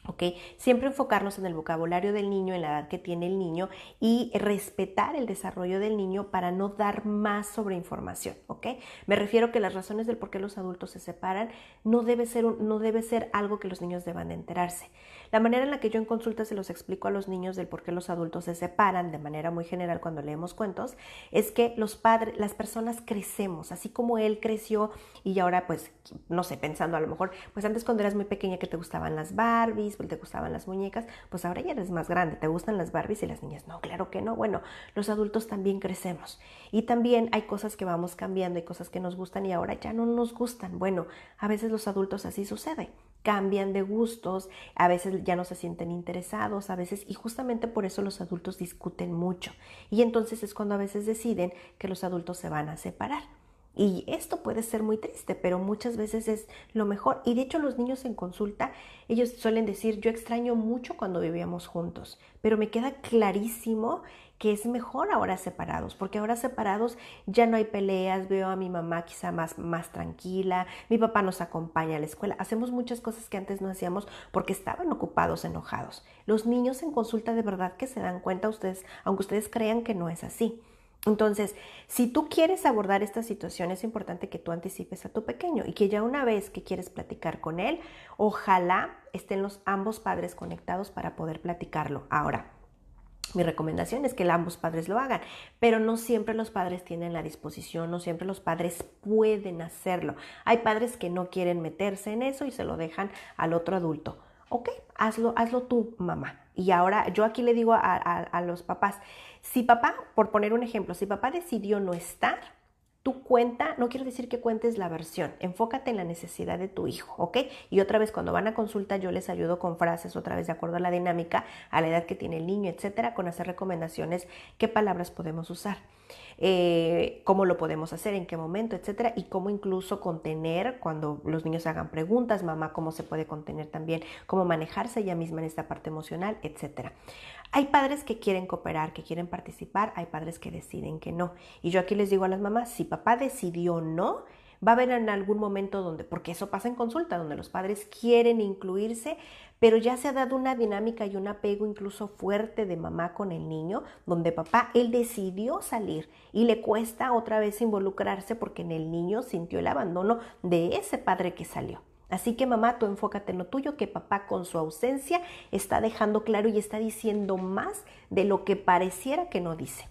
¿Ok? Siempre enfocarnos en el vocabulario del niño, en la edad que tiene el niño y respetar el desarrollo del niño para no dar más sobreinformación. ¿Ok? Me refiero que las razones del por qué los adultos se separan no debe ser algo que los niños deban de enterarse. La manera en la que yo en consulta se los explico a los niños del por qué los adultos se separan de manera muy general cuando leemos cuentos es que los padres, las personas crecemos, así como él creció y ahora pues, no sé, pensando a lo mejor, pues antes cuando eras muy pequeña que te gustaban las Barbies, te gustaban las muñecas, pues ahora ya eres más grande, te gustan las Barbies y las niñas. No, claro que no. Bueno, los adultos también crecemos y también hay cosas que vamos cambiando, hay cosas que nos gustan y ahora ya no nos gustan. Bueno, a veces los adultos así sucede, cambian de gustos, a veces ya no se sienten interesados, a veces, y justamente por eso los adultos discuten mucho y entonces es cuando a veces deciden que los adultos se van a separar. Y esto puede ser muy triste, pero muchas veces es lo mejor. Y de hecho los niños en consulta, ellos suelen decir, yo extraño mucho cuando vivíamos juntos, pero me queda clarísimo que es mejor ahora separados, porque ahora separados ya no hay peleas, veo a mi mamá quizá más tranquila, mi papá nos acompaña a la escuela, hacemos muchas cosas que antes no hacíamos porque estaban ocupados, enojados. Los niños en consulta de verdad que se dan cuenta ustedes, aunque ustedes crean que no es así. Entonces, si tú quieres abordar esta situación, es importante que tú anticipes a tu pequeño y que ya una vez que quieres platicar con él, ojalá estén los ambos padres conectados para poder platicarlo. Ahora, mi recomendación es que ambos padres lo hagan, pero no siempre los padres tienen la disposición, no siempre los padres pueden hacerlo. Hay padres que no quieren meterse en eso y se lo dejan al otro adulto. Ok, hazlo tú, mamá. Y ahora yo aquí le digo a los papás, si papá, por poner un ejemplo, si papá decidió no estar, tú cuenta, no quiero decir que cuentes la versión, enfócate en la necesidad de tu hijo, ¿ok? Y otra vez, cuando van a consulta, yo les ayudo con frases, otra vez de acuerdo a la dinámica, a la edad que tiene el niño, etcétera, con hacer recomendaciones, qué palabras podemos usar, cómo lo podemos hacer, en qué momento, etcétera, y cómo incluso contener cuando los niños hagan preguntas, mamá, cómo se puede contener también, cómo manejarse ella misma en esta parte emocional, etcétera. Hay padres que quieren cooperar, que quieren participar, hay padres que deciden que no. Y yo aquí les digo a las mamás, si papá decidió no, va a haber en algún momento donde, porque eso pasa en consulta, donde los padres quieren incluirse, pero ya se ha dado una dinámica y un apego incluso fuerte de mamá con el niño, donde papá, él decidió salir y le cuesta otra vez involucrarse porque en el niño sintió el abandono de ese padre que salió. Así que mamá, tú enfócate en lo tuyo, que papá con su ausencia está dejando claro y está diciendo más de lo que pareciera que no dice.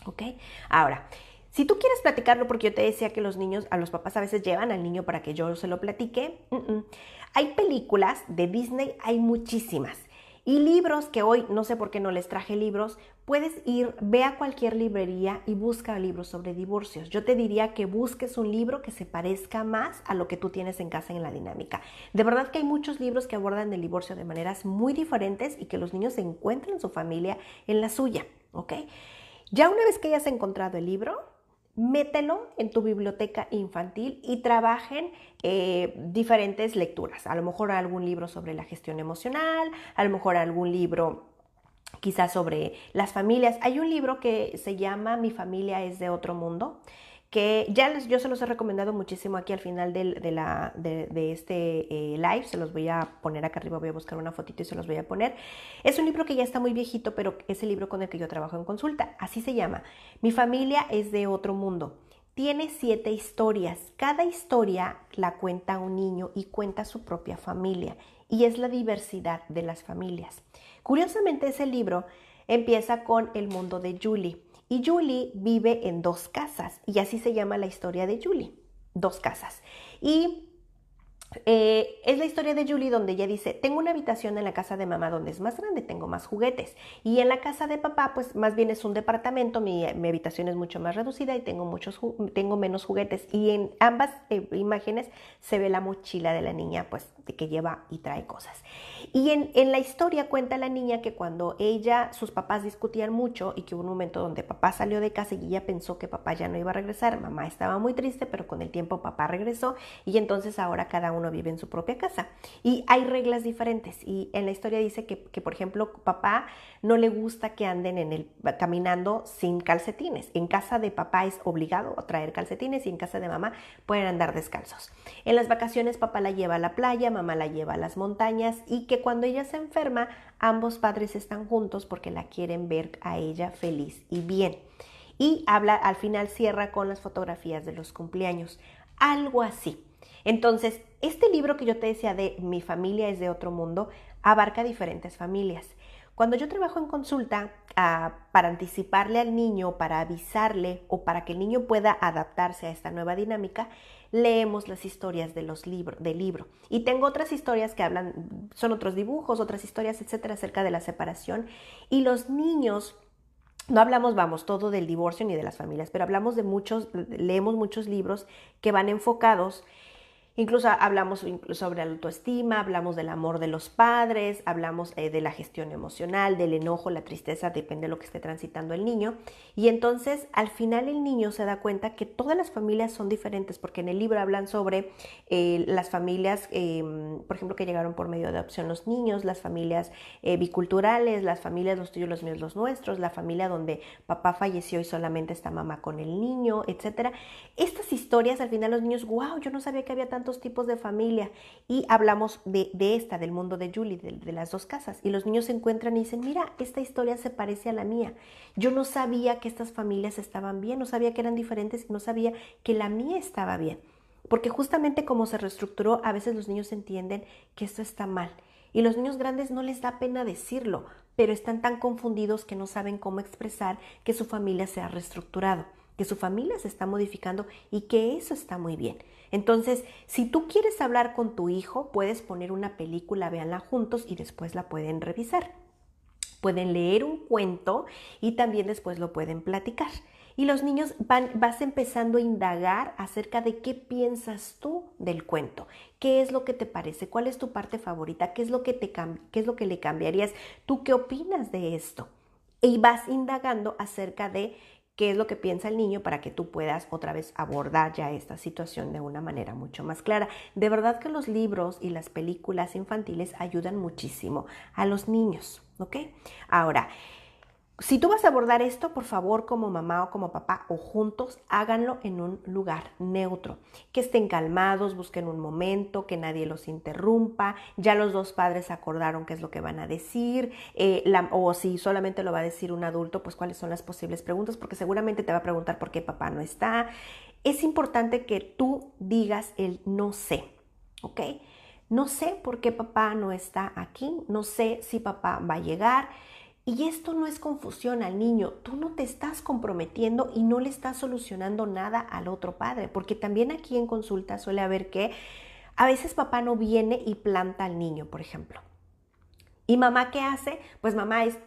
¿Ok? Ahora, si tú quieres platicarlo, porque yo te decía que los niños, a los papás a veces llevan al niño para que yo se lo platique, hay películas de Disney, hay muchísimas. Y libros que hoy, no sé por qué no les traje libros, puedes ir, ve a cualquier librería y busca libros sobre divorcios. Yo te diría que busques un libro que se parezca más a lo que tú tienes en casa en la dinámica. De verdad que hay muchos libros que abordan el divorcio de maneras muy diferentes y que los niños encuentren su familia en la suya, ¿ok? Ya una vez que hayas encontrado el libro, mételo en tu biblioteca infantil y trabajen diferentes lecturas. A lo mejor algún libro sobre la gestión emocional, a lo mejor algún libro quizás sobre las familias. Hay un libro que se llama Mi familia es de otro mundo, que yo se los he recomendado muchísimo aquí al final de este live. Se los voy a poner acá arriba, voy a buscar una fotito y se los voy a poner. Es un libro que ya está muy viejito, pero es el libro con el que yo trabajo en consulta. Así se llama, Mi familia es de otro mundo. Tiene 7 historias. Cada historia la cuenta un niño y cuenta su propia familia. Y es la diversidad de las familias. Curiosamente, ese libro empieza con el mundo de Julie. Y Julie vive en 2 casas. Y así se llama la historia de Julie. 2 casas. Y es la historia de Julie donde ella dice, tengo una habitación en la casa de mamá donde es más grande, tengo más juguetes. Y en la casa de papá, pues más bien es un departamento, mi habitación es mucho más reducida y tengo menos juguetes. Y en ambas imágenes se ve la mochila de la niña, pues de que lleva y trae cosas. Y en la historia cuenta la niña que cuando sus papás discutían mucho y que hubo un momento donde papá salió de casa y ella pensó que papá ya no iba a regresar, mamá estaba muy triste, pero con el tiempo papá regresó y entonces ahora cada uno vive en su propia casa y hay reglas diferentes. Y en la historia dice que por ejemplo, papá no le gusta que anden caminando sin calcetines. En casa de papá es obligado traer calcetines y en casa de mamá pueden andar descalzos. En las vacaciones papá la lleva a la playa, mamá la lleva a las montañas y que cuando ella se enferma, ambos padres están juntos porque la quieren ver a ella feliz y bien. Y al final cierra con las fotografías de los cumpleaños. Algo así. Entonces, este libro que yo te decía de Mi familia es de otro mundo, abarca diferentes familias. Cuando yo trabajo en consulta, para anticiparle al niño, para avisarle o para que el niño pueda adaptarse a esta nueva dinámica, leemos las historias del libro. Y tengo otras historias que son otros dibujos, otras historias, etcétera, acerca de la separación. Y los niños, no hablamos, todo del divorcio ni de las familias, pero leemos muchos libros que van enfocados. Incluso hablamos sobre la autoestima, hablamos del amor de los padres, hablamos de la gestión emocional, del enojo, la tristeza, depende de lo que esté transitando el niño. Y entonces al final el niño se da cuenta que todas las familias son diferentes, porque en el libro hablan sobre las familias, por ejemplo, que llegaron por medio de adopción los niños, las familias biculturales, las familias los tuyos, los míos, los nuestros, la familia donde papá falleció y solamente está mamá con el niño, etc. Estas historias al final los niños, wow, yo no sabía que había tantos tipos de familia. Y hablamos del mundo de Julie, de las 2 casas. Y los niños se encuentran y dicen, mira, esta historia se parece a la mía. Yo no sabía que estas familias estaban bien, no sabía que eran diferentes y no sabía que la mía estaba bien. Porque justamente como se reestructuró, a veces los niños entienden que esto está mal. Y los niños grandes no les da pena decirlo, pero están tan confundidos que no saben cómo expresar que su familia se ha reestructurado, que su familia se está modificando y que eso está muy bien. Entonces, si tú quieres hablar con tu hijo, puedes poner una película, véanla juntos y después la pueden revisar. Pueden leer un cuento y también después lo pueden platicar. Y los niños vas empezando a indagar acerca de qué piensas tú del cuento, qué es lo que te parece, cuál es tu parte favorita, qué es lo que le cambiarías, tú qué opinas de esto. Y vas indagando acerca de qué es lo que piensa el niño para que tú puedas otra vez abordar ya esta situación de una manera mucho más clara. De verdad que los libros y las películas infantiles ayudan muchísimo a los niños, ¿ok? Ahora, si tú vas a abordar esto, por favor, como mamá o como papá o juntos, háganlo en un lugar neutro. Que estén calmados, busquen un momento, que nadie los interrumpa. Ya los 2 padres acordaron qué es lo que van a decir. O si solamente lo va a decir un adulto, pues cuáles son las posibles preguntas, porque seguramente te va a preguntar por qué papá no está. Es importante que tú digas el no sé, ¿ok? No sé por qué papá no está aquí, no sé si papá va a llegar. Y esto no es confusión al niño, tú no te estás comprometiendo y no le estás solucionando nada al otro padre, porque también aquí en consulta suele haber que a veces papá no viene y planta al niño, por ejemplo. ¿Y mamá qué hace? Pues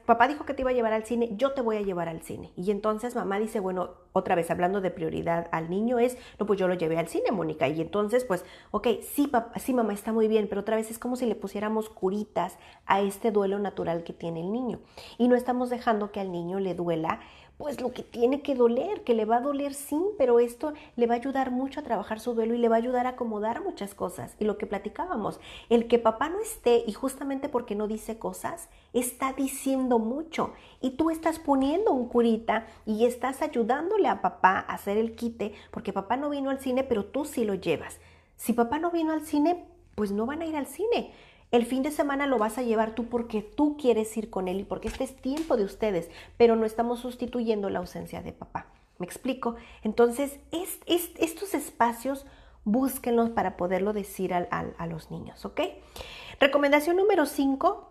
papá dijo que te iba a llevar al cine, yo te voy a llevar al cine. Y entonces mamá dice, bueno, otra vez hablando de prioridad al niño no, pues yo lo llevé al cine, Mónica. Y entonces, pues, ok, sí, sí, mamá, está muy bien, pero otra vez es como si le pusiéramos curitas a este duelo natural que tiene el niño. Y no estamos dejando que al niño le duela pues lo que tiene que doler, que le va a doler sí, pero esto le va a ayudar mucho a trabajar su duelo y le va a ayudar a acomodar muchas cosas. Y lo que platicábamos, el que papá no esté y justamente porque no dice cosas, está diciendo mucho. Y tú estás poniendo un curita y estás ayudándole a papá a hacer el quite porque papá no vino al cine, pero tú sí lo llevas. Si papá no vino al cine, pues no van a ir al cine. El fin de semana lo vas a llevar tú porque tú quieres ir con él y porque este es tiempo de ustedes, pero no estamos sustituyendo la ausencia de papá. ¿Me explico? Entonces, estos espacios búsquenlos para poderlo decir a los niños, ¿ok? Recomendación número 5.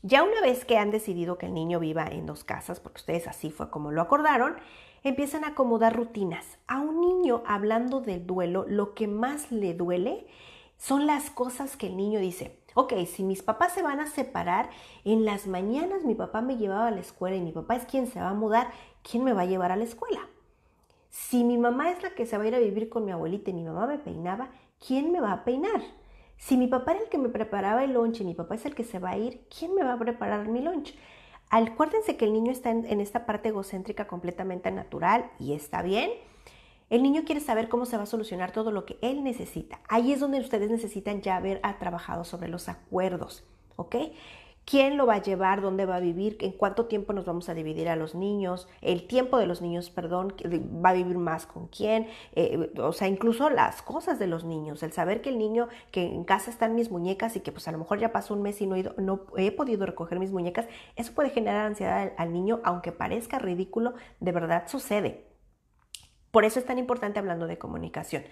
Ya una vez que han decidido que el niño viva en 2 casas, porque ustedes así fue como lo acordaron, empiezan a acomodar rutinas. A un niño, hablando del duelo, lo que más le duele son las cosas que el niño dice. Ok, si mis papás se van a separar, en las mañanas mi papá me llevaba a la escuela y mi papá es quien se va a mudar, ¿quién me va a llevar a la escuela? Si mi mamá es la que se va a ir a vivir con mi abuelita y mi mamá me peinaba, ¿quién me va a peinar? Si mi papá era el que me preparaba el lunch y mi papá es el que se va a ir, ¿quién me va a preparar mi lunch? Acuérdense que el niño está en esta parte egocéntrica completamente natural y está bien. El niño quiere saber cómo se va a solucionar todo lo que él necesita. Ahí es donde ustedes necesitan ya haber trabajado sobre los acuerdos, ¿ok? ¿Quién lo va a llevar? ¿Dónde va a vivir? ¿En cuánto tiempo nos vamos a dividir a los niños? El tiempo de los niños, perdón, va a vivir más con quién. O sea, incluso las cosas de los niños. El saber que el niño, que en casa están mis muñecas y que pues a lo mejor ya pasó un mes y no he podido recoger mis muñecas, eso puede generar ansiedad al niño, aunque parezca ridículo, de verdad sucede. Por eso es tan importante hablando de comunicación.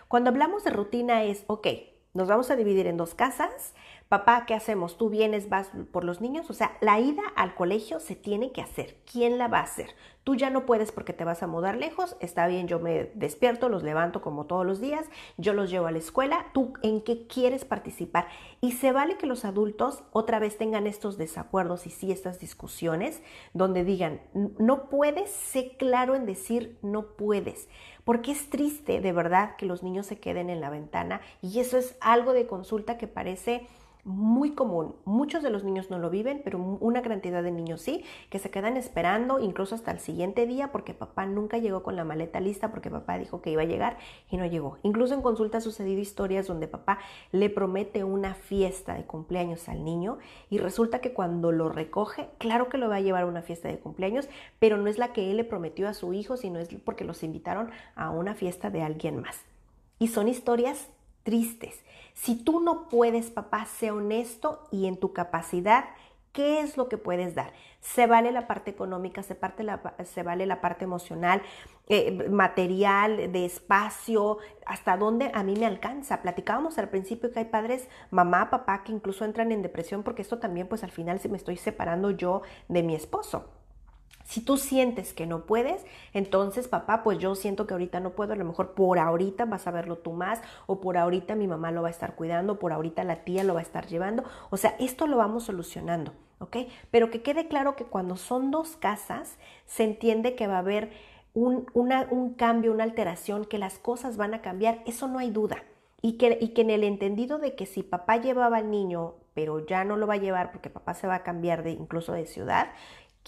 Cuando hablamos de rutina es, ok, nos vamos a dividir en 2 casas. Papá, ¿qué hacemos? ¿Tú vienes, vas por los niños? O sea, la ida al colegio se tiene que hacer. ¿Quién la va a hacer? Tú ya no puedes porque te vas a mudar lejos. Está bien, yo me despierto, los levanto como todos los días. Yo los llevo a la escuela. ¿Tú en qué quieres participar? Y se vale que los adultos otra vez tengan estos desacuerdos y sí estas discusiones donde digan, no puedes, sé claro en decir no puedes. Porque es triste de verdad que los niños se queden en la ventana y eso es algo de consulta que parece muy común. Muchos de los niños no lo viven, pero una cantidad de niños sí, que se quedan esperando incluso hasta el siguiente día porque papá nunca llegó con la maleta lista porque papá dijo que iba a llegar y no llegó. Incluso en consulta ha sucedido historias donde papá le promete una fiesta de cumpleaños al niño y resulta que cuando lo recoge, claro que lo va a llevar a una fiesta de cumpleaños, pero no es la que él le prometió a su hijo, sino es porque los invitaron a una fiesta de alguien más. Y son historias tristes. Si tú no puedes, papá, sé honesto y en tu capacidad, ¿qué es lo que puedes dar? Se vale la parte económica, se vale la parte emocional, material, de espacio, hasta dónde a mí me alcanza. Platicábamos al principio que hay padres, mamá, papá, que incluso entran en depresión porque esto también, pues al final se me estoy separando yo de mi esposo. Si tú sientes que no puedes, entonces papá, pues yo siento que ahorita no puedo, a lo mejor por ahorita vas a verlo tú más, o por ahorita mi mamá lo va a estar cuidando, por ahorita la tía lo va a estar llevando. O sea, esto lo vamos solucionando, ¿ok? Pero que quede claro que cuando son 2 casas, se entiende que va a haber un cambio, una alteración, que las cosas van a cambiar, eso no hay duda. Y que en el entendido de que si papá llevaba al niño, pero ya no lo va a llevar porque papá se va a cambiar incluso de ciudad,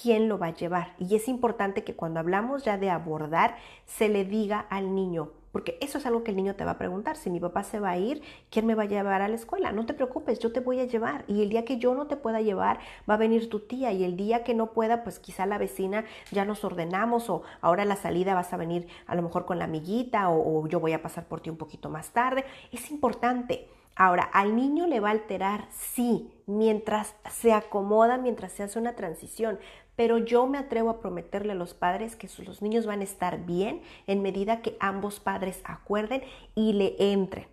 ¿quién lo va a llevar? Y es importante que cuando hablamos ya de abordar, se le diga al niño, porque eso es algo que el niño te va a preguntar. Si mi papá se va a ir, ¿quién me va a llevar a la escuela? No te preocupes, yo te voy a llevar. Y el día que yo no te pueda llevar, va a venir tu tía. Y el día que no pueda, pues quizá la vecina ya nos ordenamos, o ahora a la salida vas a venir a lo mejor con la amiguita, o yo voy a pasar por ti un poquito más tarde. Es importante. Ahora, ¿al niño le va a alterar? Sí, mientras se acomoda, mientras se hace una transición. Pero yo me atrevo a prometerle a los padres que los niños van a estar bien en medida que ambos padres acuerden y le entren.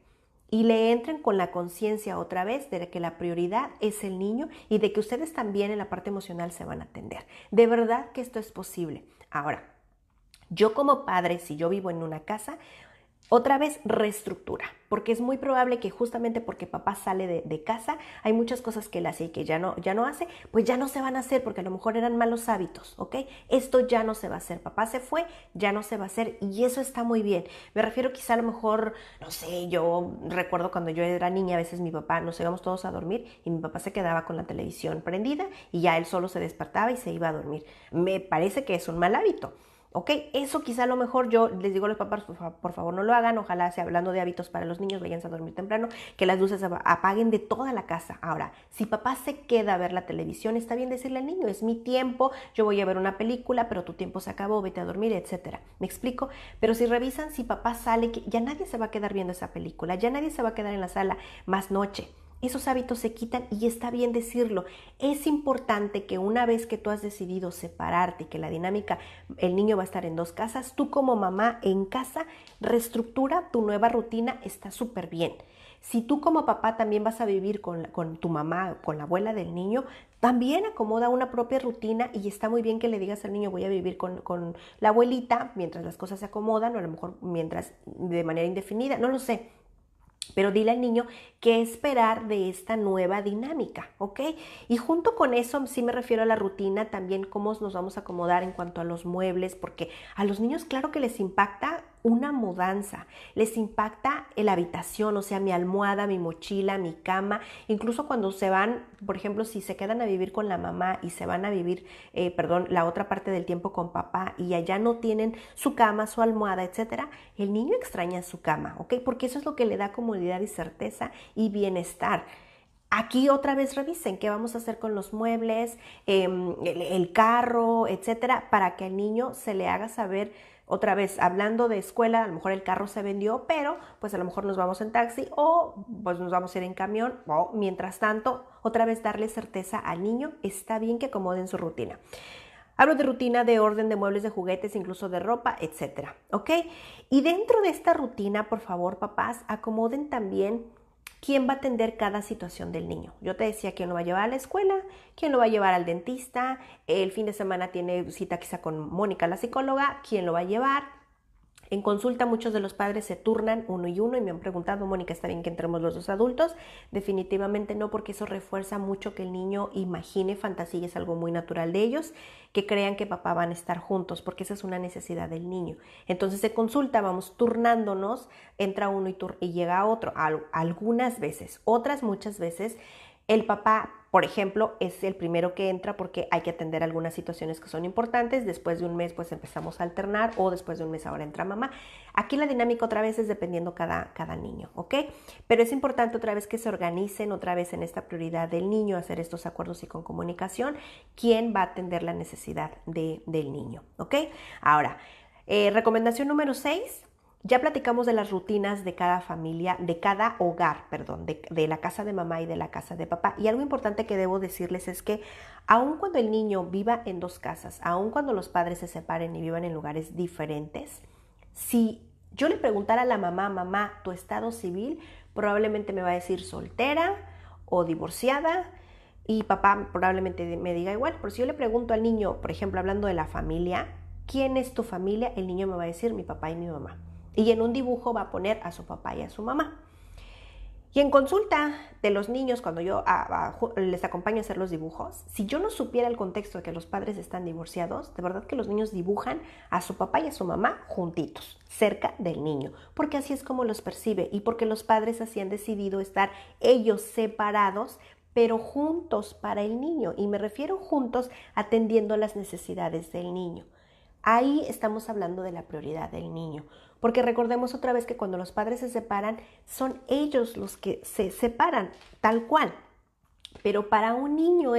Y le entren con la conciencia otra vez de que la prioridad es el niño y de que ustedes también en la parte emocional se van a atender. De verdad que esto es posible. Ahora, yo como padre, si yo vivo en una casa, Otra vez, reestructura, porque es muy probable que justamente porque papá sale de casa, hay muchas cosas que él hace y que ya no hace, pues ya no se van a hacer porque a lo mejor eran malos hábitos, ¿ok? Esto ya no se va a hacer, papá se fue, ya no se va a hacer y eso está muy bien. Me refiero quizá a lo mejor, no sé, yo recuerdo cuando yo era niña, a veces mi papá, nos íbamos todos a dormir y mi papá se quedaba con la televisión prendida y ya él solo se despertaba y se iba a dormir. Me parece que es un mal hábito. ¿Ok? Eso quizá a lo mejor yo les digo a los papás, por favor no lo hagan, ojalá sea hablando de hábitos para los niños, váyanse a dormir temprano, que las luces apaguen de toda la casa. Ahora, si papá se queda a ver la televisión, está bien decirle al niño, es mi tiempo, yo voy a ver una película, pero tu tiempo se acabó, vete a dormir, etcétera. ¿Me explico? Pero si revisan, si papá sale, ya nadie se va a quedar viendo esa película, ya nadie se va a quedar en la sala más noche. Esos hábitos se quitan y está bien decirlo. Es importante que una vez que tú has decidido separarte y que la dinámica, el niño va a estar en dos casas, tú como mamá en casa reestructura tu nueva rutina, está súper bien. Si tú como papá también vas a vivir con tu mamá, con la abuela del niño, también acomoda una propia rutina y está muy bien que le digas al niño voy a vivir con la abuelita mientras las cosas se acomodan o a lo mejor mientras de manera indefinida, no lo sé. Pero dile al niño qué esperar de esta nueva dinámica, ¿ok? Y junto con eso sí me refiero a la rutina, también cómo nos vamos a acomodar en cuanto a los muebles, porque a los niños claro que les impacta una mudanza, les impacta la habitación, o sea, mi almohada, mi mochila, mi cama, incluso cuando se van, por ejemplo, si se quedan a vivir con la mamá y se van a vivir, la otra parte del tiempo con papá y allá no tienen su cama, su almohada, etcétera, el niño extraña su cama, ¿ok? Porque eso es lo que le da comodidad y certeza y bienestar. Aquí otra vez revisen qué vamos a hacer con los muebles, el carro, etcétera, para que al niño se le haga saber, otra vez hablando de escuela, a lo mejor el carro se vendió, pero pues a lo mejor nos vamos en taxi o pues nos vamos a ir en camión o mientras tanto, otra vez darle certeza al niño, está bien que acomoden su rutina. Hablo de rutina, de orden, de muebles, de juguetes, incluso de ropa, etcétera, ¿ok? Y dentro de esta rutina, por favor, papás, acomoden también quién va a atender cada situación del niño. Yo te decía quién lo va a llevar a la escuela, quién lo va a llevar al dentista, el fin de semana tiene cita quizá con Mónica, la psicóloga, quién lo va a llevar. En consulta muchos de los padres se turnan uno y uno y me han preguntado, Mónica, ¿está bien que entremos los dos adultos? Definitivamente no, porque eso refuerza mucho que el niño imagine fantasía, es algo muy natural de ellos, que crean que papá van a estar juntos, porque esa es una necesidad del niño. Entonces se consulta, vamos turnándonos, entra uno y llega otro, algunas veces, otras muchas veces. El papá, por ejemplo, es el primero que entra porque hay que atender algunas situaciones que son importantes. Después de un mes, pues empezamos a alternar o después de un mes ahora entra mamá. Aquí la dinámica otra vez es dependiendo cada niño, ¿ok? Pero es importante otra vez que se organicen otra vez en esta prioridad del niño, hacer estos acuerdos y con comunicación, quién va a atender la necesidad del niño, ¿ok? Ahora, recomendación número 6. Ya platicamos de las rutinas de cada familia, de cada hogar, perdón, de la casa de mamá y de la casa de papá. Y algo importante que debo decirles es que aun cuando el niño viva en dos casas, aun cuando los padres se separen y vivan en lugares diferentes, si yo le preguntara a la mamá, tu estado civil, probablemente me va a decir soltera o divorciada, y papá probablemente me diga igual. Pero si yo le pregunto al niño, por ejemplo, hablando de la familia, ¿quién es tu familia? El niño me va a decir mi papá y mi mamá. Y en un dibujo va a poner a su papá y a su mamá. Y en consulta de los niños, cuando yo les acompaño a hacer los dibujos, si yo no supiera el contexto de que los padres están divorciados, de verdad que los niños dibujan a su papá y a su mamá juntitos, cerca del niño, porque así es como los percibe y porque los padres así han decidido estar ellos separados, pero juntos para el niño. Y me refiero juntos atendiendo las necesidades del niño. Ahí estamos hablando de la prioridad del niño, porque recordemos otra vez que cuando los padres se separan, son ellos los que se separan, tal cual. Pero para un niño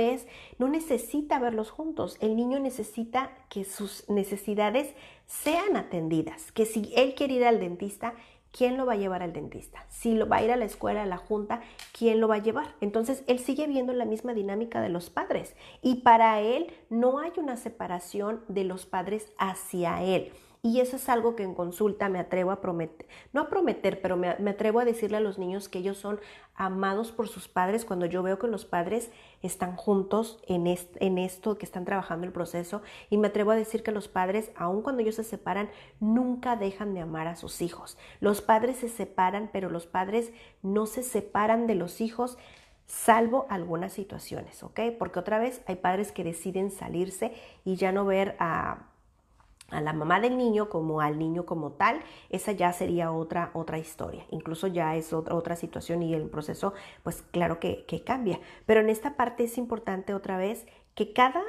no necesita verlos juntos, el niño necesita que sus necesidades sean atendidas, que si él quiere ir al dentista, ¿quién lo va a llevar al dentista? Si lo va a ir a la escuela, a la junta, ¿quién lo va a llevar? Entonces, él sigue viendo la misma dinámica de los padres y para él no hay una separación de los padres hacia él. Y eso es algo que en consulta me atrevo a prometer, no a prometer, pero me atrevo a decirle a los niños que ellos son amados por sus padres cuando yo veo que los padres están juntos en esto, que están trabajando el proceso. Y me atrevo a decir que los padres, aun cuando ellos se separan, nunca dejan de amar a sus hijos. Los padres se separan, pero los padres no se separan de los hijos, salvo algunas situaciones, ¿ok? Porque otra vez hay padres que deciden salirse y ya no ver a la mamá del niño como al niño como tal. Esa ya sería otra historia. Incluso ya es otra situación y el proceso, pues claro que cambia. Pero en esta parte es importante otra vez que cada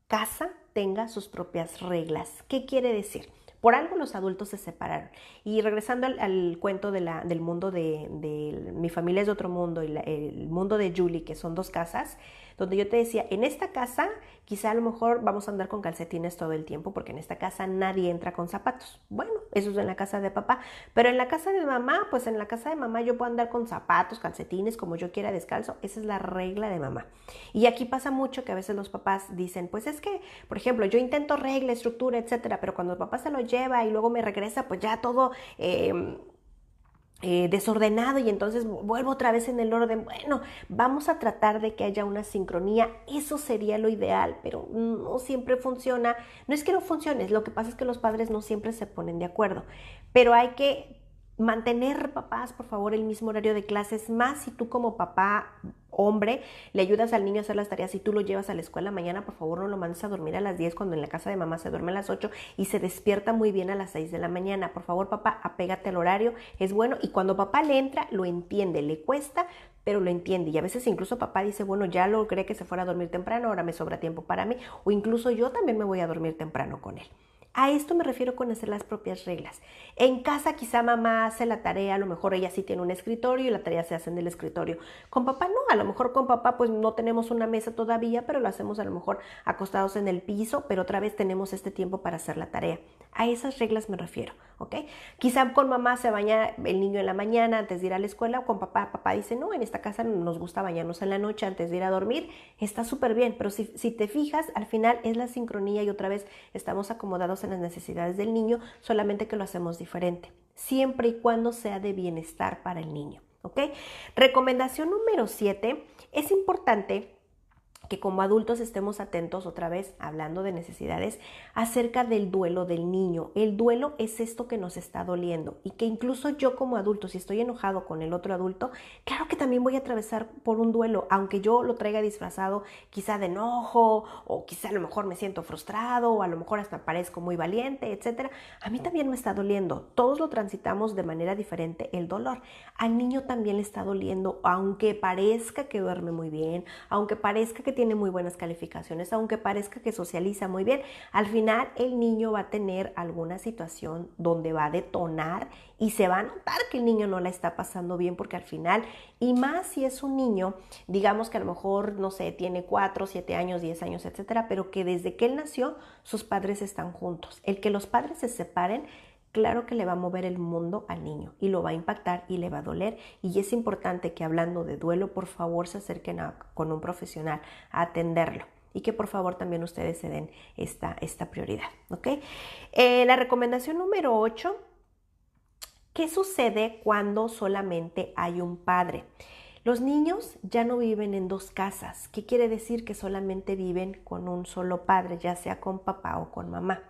casa tenga sus propias reglas. ¿Qué quiere decir? Por algo los adultos se separaron. Y regresando al cuento del mundo de Mi familia es de otro mundo y el mundo de Julie, que son dos casas, donde yo te decía, en esta casa quizá a lo mejor vamos a andar con calcetines todo el tiempo porque en esta casa nadie entra con zapatos. Bueno, eso es en la casa de papá, pero en la casa de mamá, pues en la casa de mamá yo puedo andar con zapatos, calcetines, como yo quiera, descalzo. Esa es la regla de mamá. Y aquí pasa mucho que a veces los papás dicen, pues es que, por ejemplo, yo intento regla, estructura, etcétera, pero cuando el papá se lo lleva y luego me regresa, pues ya todo desordenado y entonces vuelvo otra vez en el orden. Bueno, vamos a tratar de que haya una sincronía. Eso sería lo ideal, pero no siempre funciona. No es que no funcione, lo que pasa es que los padres no siempre se ponen de acuerdo, pero hay que mantener, papás, por favor, el mismo horario de clases, más si tú como papá hombre le ayudas al niño a hacer las tareas y tú lo llevas a la escuela mañana, por favor no lo mandes a dormir a las 10 cuando en la casa de mamá se duerme a las 8 y se despierta muy bien a las 6 de la mañana. Por favor, papá, apégate al horario, es bueno. Y cuando papá le entra, lo entiende, le cuesta, pero lo entiende. Y a veces incluso papá dice, bueno, ya logré que se fuera a dormir temprano, ahora me sobra tiempo para mí, o incluso yo también me voy a dormir temprano con él. A esto me refiero con hacer las propias reglas. En casa quizá mamá hace la tarea, a lo mejor ella sí tiene un escritorio y la tarea se hace en el escritorio. Con papá no, a lo mejor con papá pues no tenemos una mesa todavía, pero lo hacemos a lo mejor acostados en el piso, pero otra vez tenemos este tiempo para hacer la tarea. A esas reglas me refiero, ¿ok? Quizá con mamá se baña el niño en la mañana antes de ir a la escuela, o con papá dice, no, en esta casa nos gusta bañarnos en la noche antes de ir a dormir. Está súper bien, pero si te fijas, al final es la sincronía y otra vez estamos acomodados en las necesidades del niño, solamente que lo hacemos diferente, siempre y cuando sea de bienestar para el niño, ¿ok? Recomendación número 7, es importante que como adultos estemos atentos, otra vez hablando de necesidades, acerca del duelo del niño. El duelo es esto que nos está doliendo y que incluso yo como adulto, si estoy enojado con el otro adulto, claro que también voy a atravesar por un duelo, aunque yo lo traiga disfrazado quizá de enojo, o quizá a lo mejor me siento frustrado, o a lo mejor hasta parezco muy valiente, etcétera. A mí también me está doliendo. Todos lo transitamos de manera diferente el dolor. Al niño también le está doliendo, aunque parezca que duerme muy bien, aunque parezca que tiene muy buenas calificaciones, aunque parezca que socializa muy bien, al final el niño va a tener alguna situación donde va a detonar y se va a notar que el niño no la está pasando bien, porque al final, y más si es un niño, digamos que a lo mejor, no sé, tiene 4, 7 años, 10 años, etcétera, pero que desde que él nació, sus padres están juntos. El que los padres se separen, claro que le va a mover el mundo al niño y lo va a impactar y le va a doler, y es importante que hablando de duelo, por favor se acerquen con un profesional a atenderlo y que por favor también ustedes se den esta prioridad, ¿ok? La recomendación número 8, ¿qué sucede cuando solamente hay un padre? Los niños ya no viven en dos casas. ¿Qué quiere decir? Que solamente viven con un solo padre, ya sea con papá o con mamá.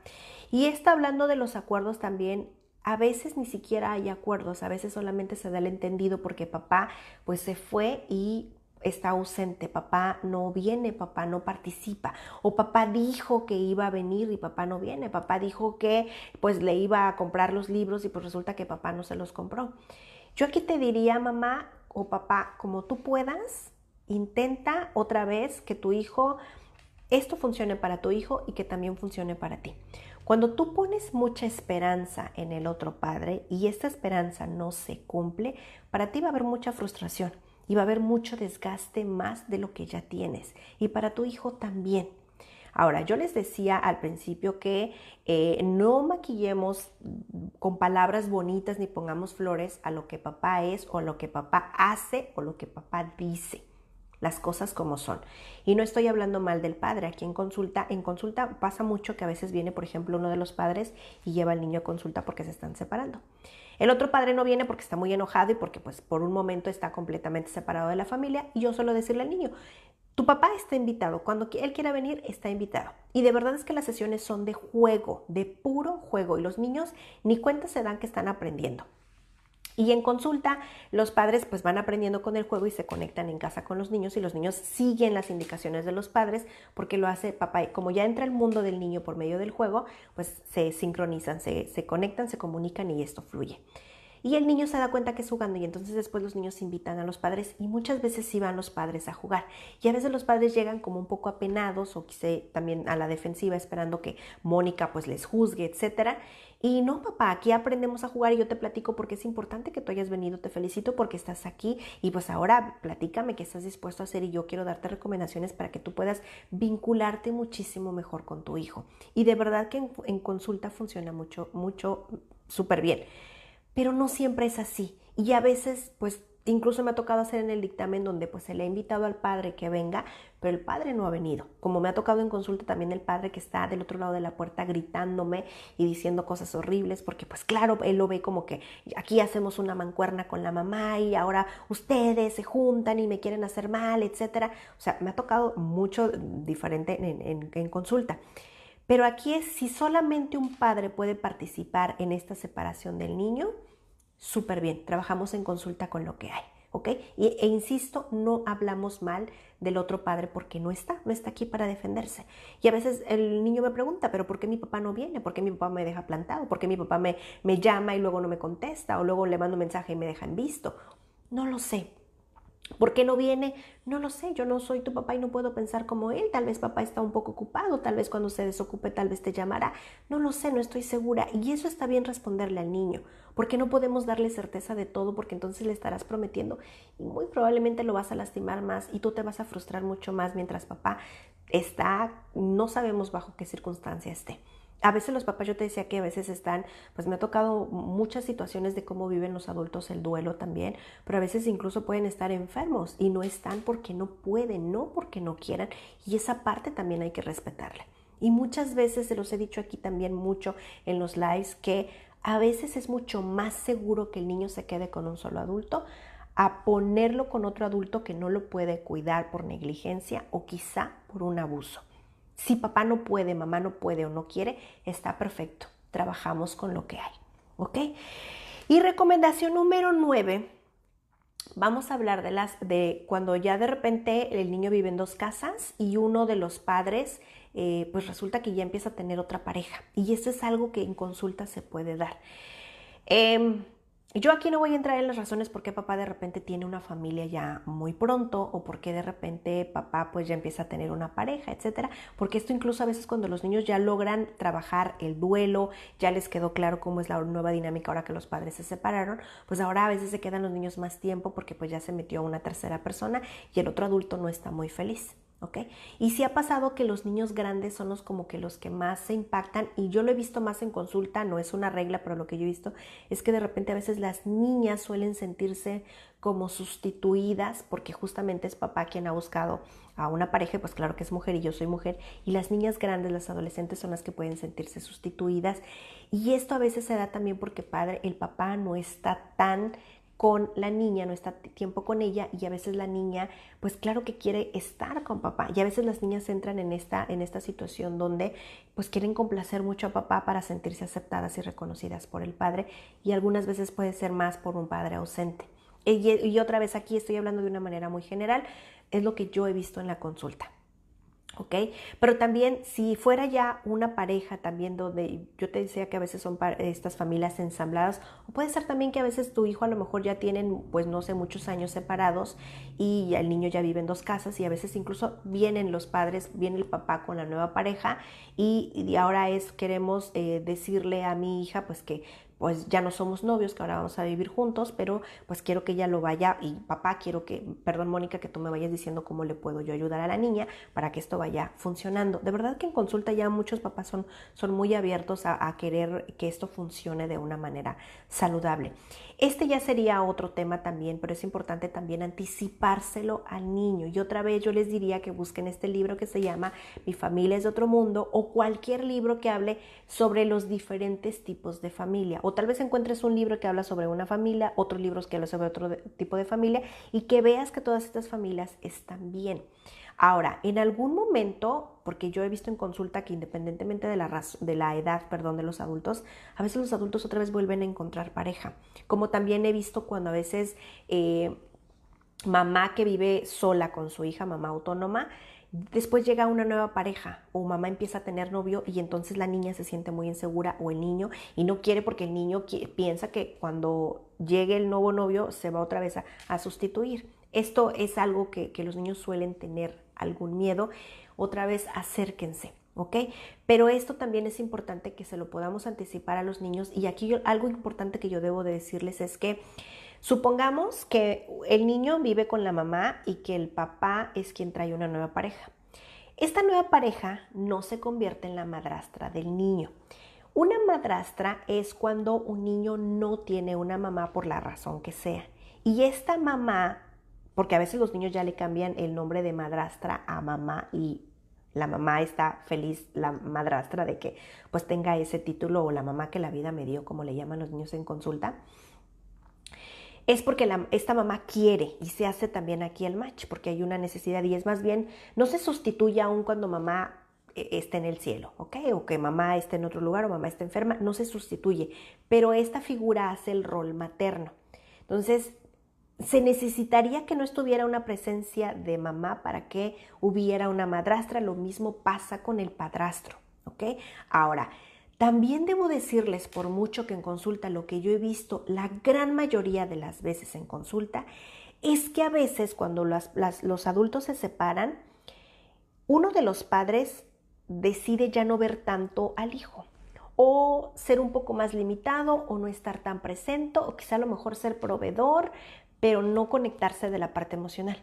Y está hablando de los acuerdos también. A veces ni siquiera hay acuerdos, a veces solamente se da el entendido porque papá pues se fue y está ausente, papá no viene, papá no participa, o papá dijo que iba a venir y papá no viene, papá dijo que pues le iba a comprar los libros y pues resulta que papá no se los compró. Yo aquí te diría, mamá o papá, como tú puedas, intenta otra vez que tu hijo, esto funcione para tu hijo y que también funcione para ti. Cuando tú pones mucha esperanza en el otro padre y esta esperanza no se cumple, para ti va a haber mucha frustración y va a haber mucho desgaste más de lo que ya tienes, y para tu hijo también. Ahora, yo les decía al principio que no maquillemos con palabras bonitas ni pongamos flores a lo que papá es o lo que papá hace o lo que papá dice. las cosas como son. Y no estoy hablando mal del padre. Aquí en consulta pasa mucho que a veces viene, por ejemplo, uno de los padres y lleva al niño a consulta porque se están separando. El otro padre no viene porque está muy enojado y porque pues por un momento está completamente separado de la familia, y yo suelo decirle al niño: tu papá está invitado, cuando él quiera venir está invitado. Y de verdad es que las sesiones son de juego, de puro juego, y los niños ni cuenta se dan que están aprendiendo. Y en consulta los padres pues van aprendiendo con el juego y se conectan en casa con los niños, y los niños siguen las indicaciones de los padres porque lo hace papá. Y como ya entra el mundo del niño por medio del juego, pues se sincronizan, se conectan, se comunican y esto fluye. Y el niño se da cuenta que es jugando, y entonces después los niños invitan a los padres, y muchas veces sí van los padres a jugar. Y a veces los padres llegan como un poco apenados o quizá también a la defensiva, esperando que Mónica pues les juzgue, etcétera. Y no, papá, aquí aprendemos a jugar y yo te platico porque es importante que tú hayas venido, te felicito porque estás aquí y pues ahora platícame qué estás dispuesto a hacer y yo quiero darte recomendaciones para que tú puedas vincularte muchísimo mejor con tu hijo. Y de verdad que en consulta funciona mucho, súper bien. Pero no siempre es así. Y a veces, pues, incluso me ha tocado hacer en el dictamen donde pues se le ha invitado al padre que venga, pero el padre no ha venido. Como me ha tocado en consulta también el padre que está del otro lado de la puerta gritándome y diciendo cosas horribles, porque pues claro, él lo ve como que aquí hacemos una mancuerna con la mamá y ahora ustedes se juntan y me quieren hacer mal, etcétera. O sea, me ha tocado mucho diferente en consulta. Pero aquí es, si solamente un padre puede participar en esta separación del niño, súper bien, trabajamos en consulta con lo que hay, ¿ok? E insisto, no hablamos mal del otro padre porque no está aquí para defenderse. Y a veces el niño me pregunta: ¿pero por qué mi papá no viene? ¿Por qué mi papá me deja plantado? ¿Por qué mi papá me llama y luego no me contesta? O luego le mando un mensaje y me deja en visto. No lo sé. ¿Por qué no viene? No lo sé, yo no soy tu papá y no puedo pensar como él. Tal vez papá está un poco ocupado, tal vez cuando se desocupe tal vez te llamará. No lo sé, no estoy segura. Y eso está bien responderle al niño, porque no podemos darle certeza de todo, porque entonces le estarás prometiendo y muy probablemente lo vas a lastimar más y tú te vas a frustrar mucho más mientras papá está, no sabemos bajo qué circunstancia esté. A veces los papás, yo te decía que a veces están, pues me ha tocado muchas situaciones de cómo viven los adultos el duelo también, pero a veces incluso pueden estar enfermos y no están porque no pueden, no porque no quieran, y esa parte también hay que respetarla. Y muchas veces, se los he dicho aquí también mucho en los lives, que a veces es mucho más seguro que el niño se quede con un solo adulto a ponerlo con otro adulto que no lo puede cuidar por negligencia o quizá por un abuso. Si papá no puede, mamá no puede o no quiere, está perfecto. Trabajamos con lo que hay, ¿ok? Y recomendación número 9, vamos a hablar de cuando ya de repente el niño vive en dos casas y uno de los padres pues resulta que ya empieza a tener otra pareja. Y esto es algo que en consulta se puede dar. Yo aquí no voy a entrar en las razones por qué papá de repente tiene una familia ya muy pronto o por qué de repente papá pues ya empieza a tener una pareja, etcétera, porque esto incluso a veces cuando los niños ya logran trabajar el duelo, ya les quedó claro cómo es la nueva dinámica ahora que los padres se separaron, pues ahora a veces se quedan los niños más tiempo porque pues ya se metió una tercera persona y el otro adulto no está muy feliz. ¿Okay? Y sí ha pasado que los niños grandes son como que los que más se impactan, y yo lo he visto más en consulta, no es una regla, pero lo que yo he visto es que de repente a veces las niñas suelen sentirse como sustituidas porque justamente es papá quien ha buscado a una pareja, pues claro que es mujer y yo soy mujer, y las niñas grandes, las adolescentes, son las que pueden sentirse sustituidas, y esto a veces se da también porque el papá no está tan con la niña, no está tiempo con ella, y a veces la niña pues claro que quiere estar con papá, y a veces las niñas entran en esta situación donde pues quieren complacer mucho a papá para sentirse aceptadas y reconocidas por el padre, y algunas veces puede ser más por un padre ausente. Y otra vez aquí estoy hablando de una manera muy general, es lo que yo he visto en la consulta. ¿Ok? Pero también si fuera ya una pareja también donde yo te decía que a veces son estas familias ensambladas, o puede ser también que a veces tu hijo a lo mejor ya tienen pues no sé muchos años separados y el niño ya vive en dos casas, y a veces incluso vienen los padres, viene el papá con la nueva pareja y ahora queremos decirle a mi hija pues que pues ya no somos novios, que ahora vamos a vivir juntos, pero pues quiero que ella lo vaya, y papá, perdón Mónica, que tú me vayas diciendo cómo le puedo yo ayudar a la niña para que esto vaya funcionando. De verdad que en consulta ya muchos papás son muy abiertos a querer que esto funcione de una manera saludable. Este ya sería otro tema también, pero es importante también anticipárselo al niño. Y otra vez yo les diría que busquen este libro que se llama Mi familia es de otro mundo, o cualquier libro que hable sobre los diferentes tipos de familia. O tal vez encuentres un libro que habla sobre una familia, otros libros que hablan sobre otro tipo de familia, y que veas que todas estas familias están bien. Ahora, en algún momento, porque yo he visto en consulta que independientemente de la edad, de los adultos, a veces los adultos otra vez vuelven a encontrar pareja. Como también he visto cuando a veces mamá que vive sola con su hija, mamá autónoma, después llega una nueva pareja, o mamá empieza a tener novio, y entonces la niña se siente muy insegura, o el niño, y no quiere, porque el niño piensa que cuando llegue el nuevo novio se va otra vez a sustituir. Esto es algo que los niños suelen tener algún miedo. Otra vez, acérquense, ¿ok? Pero esto también es importante que se lo podamos anticipar a los niños. Y aquí algo importante que yo debo de decirles es que supongamos que el niño vive con la mamá y que el papá es quien trae una nueva pareja. Esta nueva pareja no se convierte en la madrastra del niño. Una madrastra es cuando un niño no tiene una mamá por la razón que sea. Y esta mamá, porque a veces los niños ya le cambian el nombre de madrastra a mamá, y la mamá está feliz, la madrastra, de que pues tenga ese título, o la mamá que la vida me dio, como le llaman los niños en consulta, es porque esta mamá quiere, y se hace también aquí el match, porque hay una necesidad, y es más bien, no se sustituye aún cuando mamá esté en el cielo, ¿ok? O que mamá esté en otro lugar, o mamá esté enferma, no se sustituye, pero esta figura hace el rol materno. Entonces, se necesitaría que no estuviera una presencia de mamá para que hubiera una madrastra. Lo mismo pasa con el padrastro, ¿ok? Ahora, también debo decirles, por mucho que en consulta, lo que yo he visto la gran mayoría de las veces en consulta, es que a veces cuando los adultos se separan, uno de los padres decide ya no ver tanto al hijo, o ser un poco más limitado, o no estar tan presente, o quizá a lo mejor ser proveedor, pero no conectarse de la parte emocional.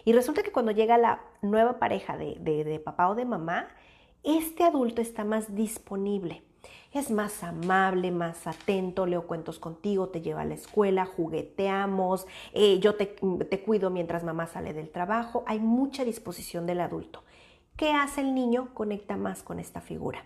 Y resulta que cuando llega la nueva pareja de papá o de mamá, este adulto está más disponible, es más amable, más atento, leo cuentos contigo, te lleva a la escuela, jugueteamos, yo te cuido mientras mamá sale del trabajo. Hay mucha disposición del adulto. ¿Qué hace el niño? Conecta más con esta figura.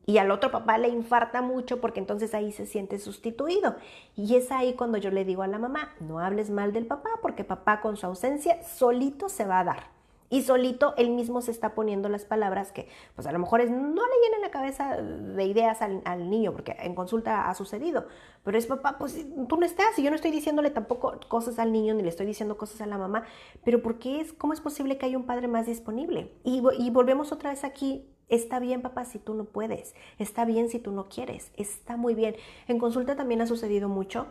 Y al otro papá le infarta mucho, porque entonces ahí se siente sustituido. Y es ahí cuando yo le digo a la mamá, no hables mal del papá, porque papá con su ausencia solito se va a dar. Y solito él mismo se está poniendo las palabras que pues a lo mejor no le llenan la cabeza de ideas al niño, porque en consulta ha sucedido. Pero es papá, pues tú no estás, y yo no estoy diciéndole tampoco cosas al niño, ni le estoy diciendo cosas a la mamá. Pero ¿cómo es posible que haya un padre más disponible? Y volvemos otra vez aquí. Está bien, papá, si tú no puedes. Está bien si tú no quieres. Está muy bien. En consulta también ha sucedido mucho.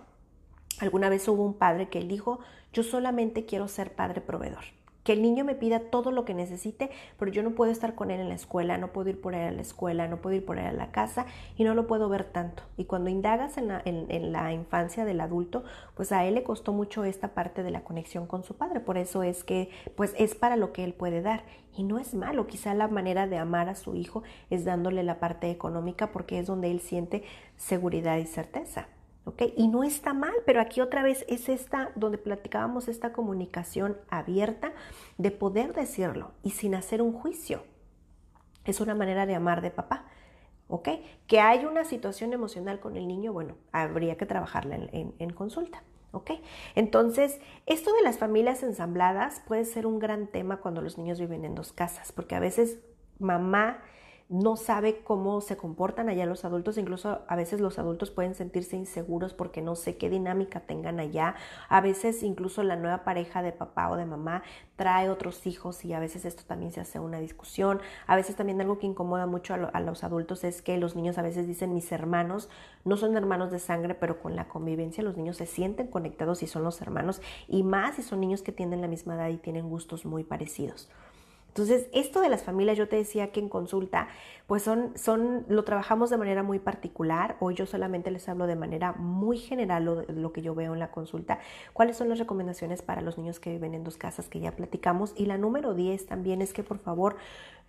Alguna vez hubo un padre que él dijo, yo solamente quiero ser padre proveedor. Que el niño me pida todo lo que necesite, pero yo no puedo estar con él en la escuela, no puedo ir por él a la escuela, no puedo ir por él a la casa, y no lo puedo ver tanto. Y cuando indagas en la infancia del adulto, pues a él le costó mucho esta parte de la conexión con su padre. Por eso es que pues es para lo que él puede dar. Y no es malo, quizá la manera de amar a su hijo es dándole la parte económica, porque es donde él siente seguridad y certeza. ¿Okay? Y no está mal, pero aquí otra vez es donde platicábamos esta comunicación abierta, de poder decirlo y sin hacer un juicio. Es una manera de amar de papá, ¿ok? Que hay una situación emocional con el niño, bueno, habría que trabajarla en consulta, ¿ok? Entonces, esto de las familias ensambladas puede ser un gran tema cuando los niños viven en dos casas, porque a veces mamá no sabe cómo se comportan allá los adultos. Incluso a veces los adultos pueden sentirse inseguros porque no sé qué dinámica tengan allá. A veces incluso la nueva pareja de papá o de mamá trae otros hijos, y a veces esto también se hace una discusión. A veces también algo que incomoda mucho a los adultos es que los niños a veces dicen, mis hermanos no son hermanos de sangre, pero con la convivencia los niños se sienten conectados y son los hermanos, y más si son niños que tienen la misma edad y tienen gustos muy parecidos. Entonces, esto de las familias, yo te decía que en consulta, pues lo trabajamos de manera muy particular. Hoy yo solamente les hablo de manera muy general lo que yo veo en la consulta. ¿Cuáles son las recomendaciones para los niños que viven en dos casas que ya platicamos? Y la número 10 también es que por favor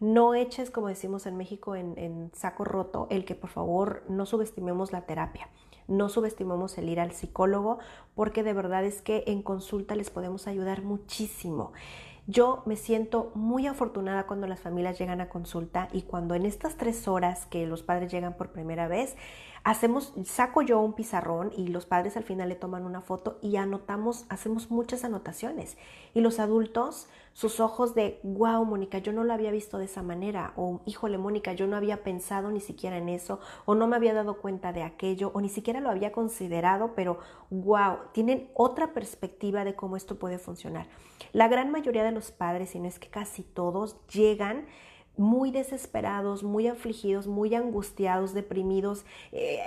no eches, como decimos en México, en saco roto, el que por favor no subestimemos la terapia. No subestimemos el ir al psicólogo, porque de verdad es que en consulta les podemos ayudar muchísimo. Yo me siento muy afortunada cuando las familias llegan a consulta y cuando en estas 3 horas que los padres llegan por primera vez, saco yo un pizarrón y los padres al final le toman una foto y anotamos, hacemos muchas anotaciones. Y los adultos, sus ojos de, wow, Mónica, yo no lo había visto de esa manera, o híjole, Mónica, yo no había pensado ni siquiera en eso, o no me había dado cuenta de aquello, o ni siquiera lo había considerado, pero wow, tienen otra perspectiva de cómo esto puede funcionar. La gran mayoría de los padres, si no es que casi todos, llegan muy desesperados, muy afligidos, muy angustiados, deprimidos,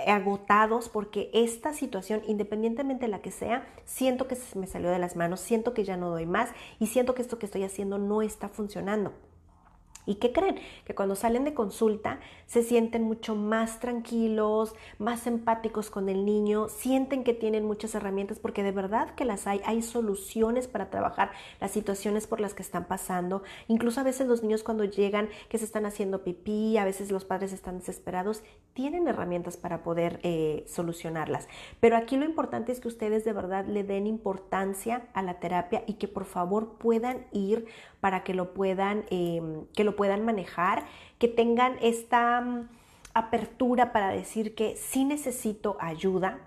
agotados, porque esta situación, independientemente de la que sea, siento que se me salió de las manos, siento que ya no doy más y siento que esto que estoy haciendo no está funcionando. ¿Y qué creen? Que cuando salen de consulta se sienten mucho más tranquilos, más empáticos con el niño, sienten que tienen muchas herramientas porque de verdad que las hay soluciones para trabajar las situaciones por las que están pasando. Incluso a veces los niños cuando llegan que se están haciendo pipí, a veces los padres están desesperados, tienen herramientas para poder solucionarlas. Pero aquí lo importante es que ustedes de verdad le den importancia a la terapia y que por favor puedan ir para que lo puedan manejar, que tengan esta apertura para decir que sí necesito ayuda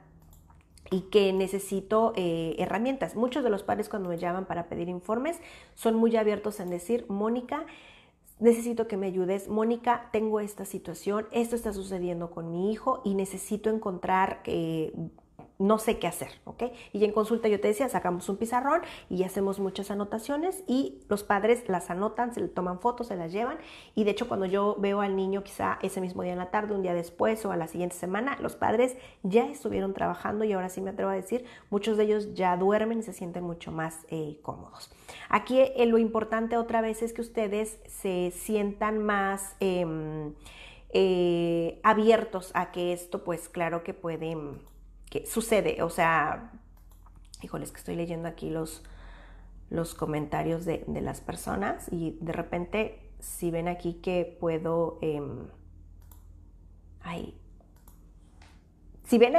y que necesito herramientas. Muchos de los padres cuando me llaman para pedir informes son muy abiertos en decir, Mónica, necesito que me ayudes, Mónica, tengo esta situación, esto está sucediendo con mi hijo y necesito encontrar no sé qué hacer, ¿ok? Y en consulta yo te decía, sacamos un pizarrón y hacemos muchas anotaciones y los padres las anotan, se le toman fotos, se las llevan y de hecho cuando yo veo al niño quizá ese mismo día en la tarde, un día después o a la siguiente semana, los padres ya estuvieron trabajando y ahora sí me atrevo a decir, muchos de ellos ya duermen y se sienten mucho más cómodos. Aquí lo importante otra vez es que ustedes se sientan más abiertos a que esto pues claro que puede... que sucede, o sea, híjoles que estoy leyendo aquí los comentarios de las personas y de repente si ven aquí que puedo, si ven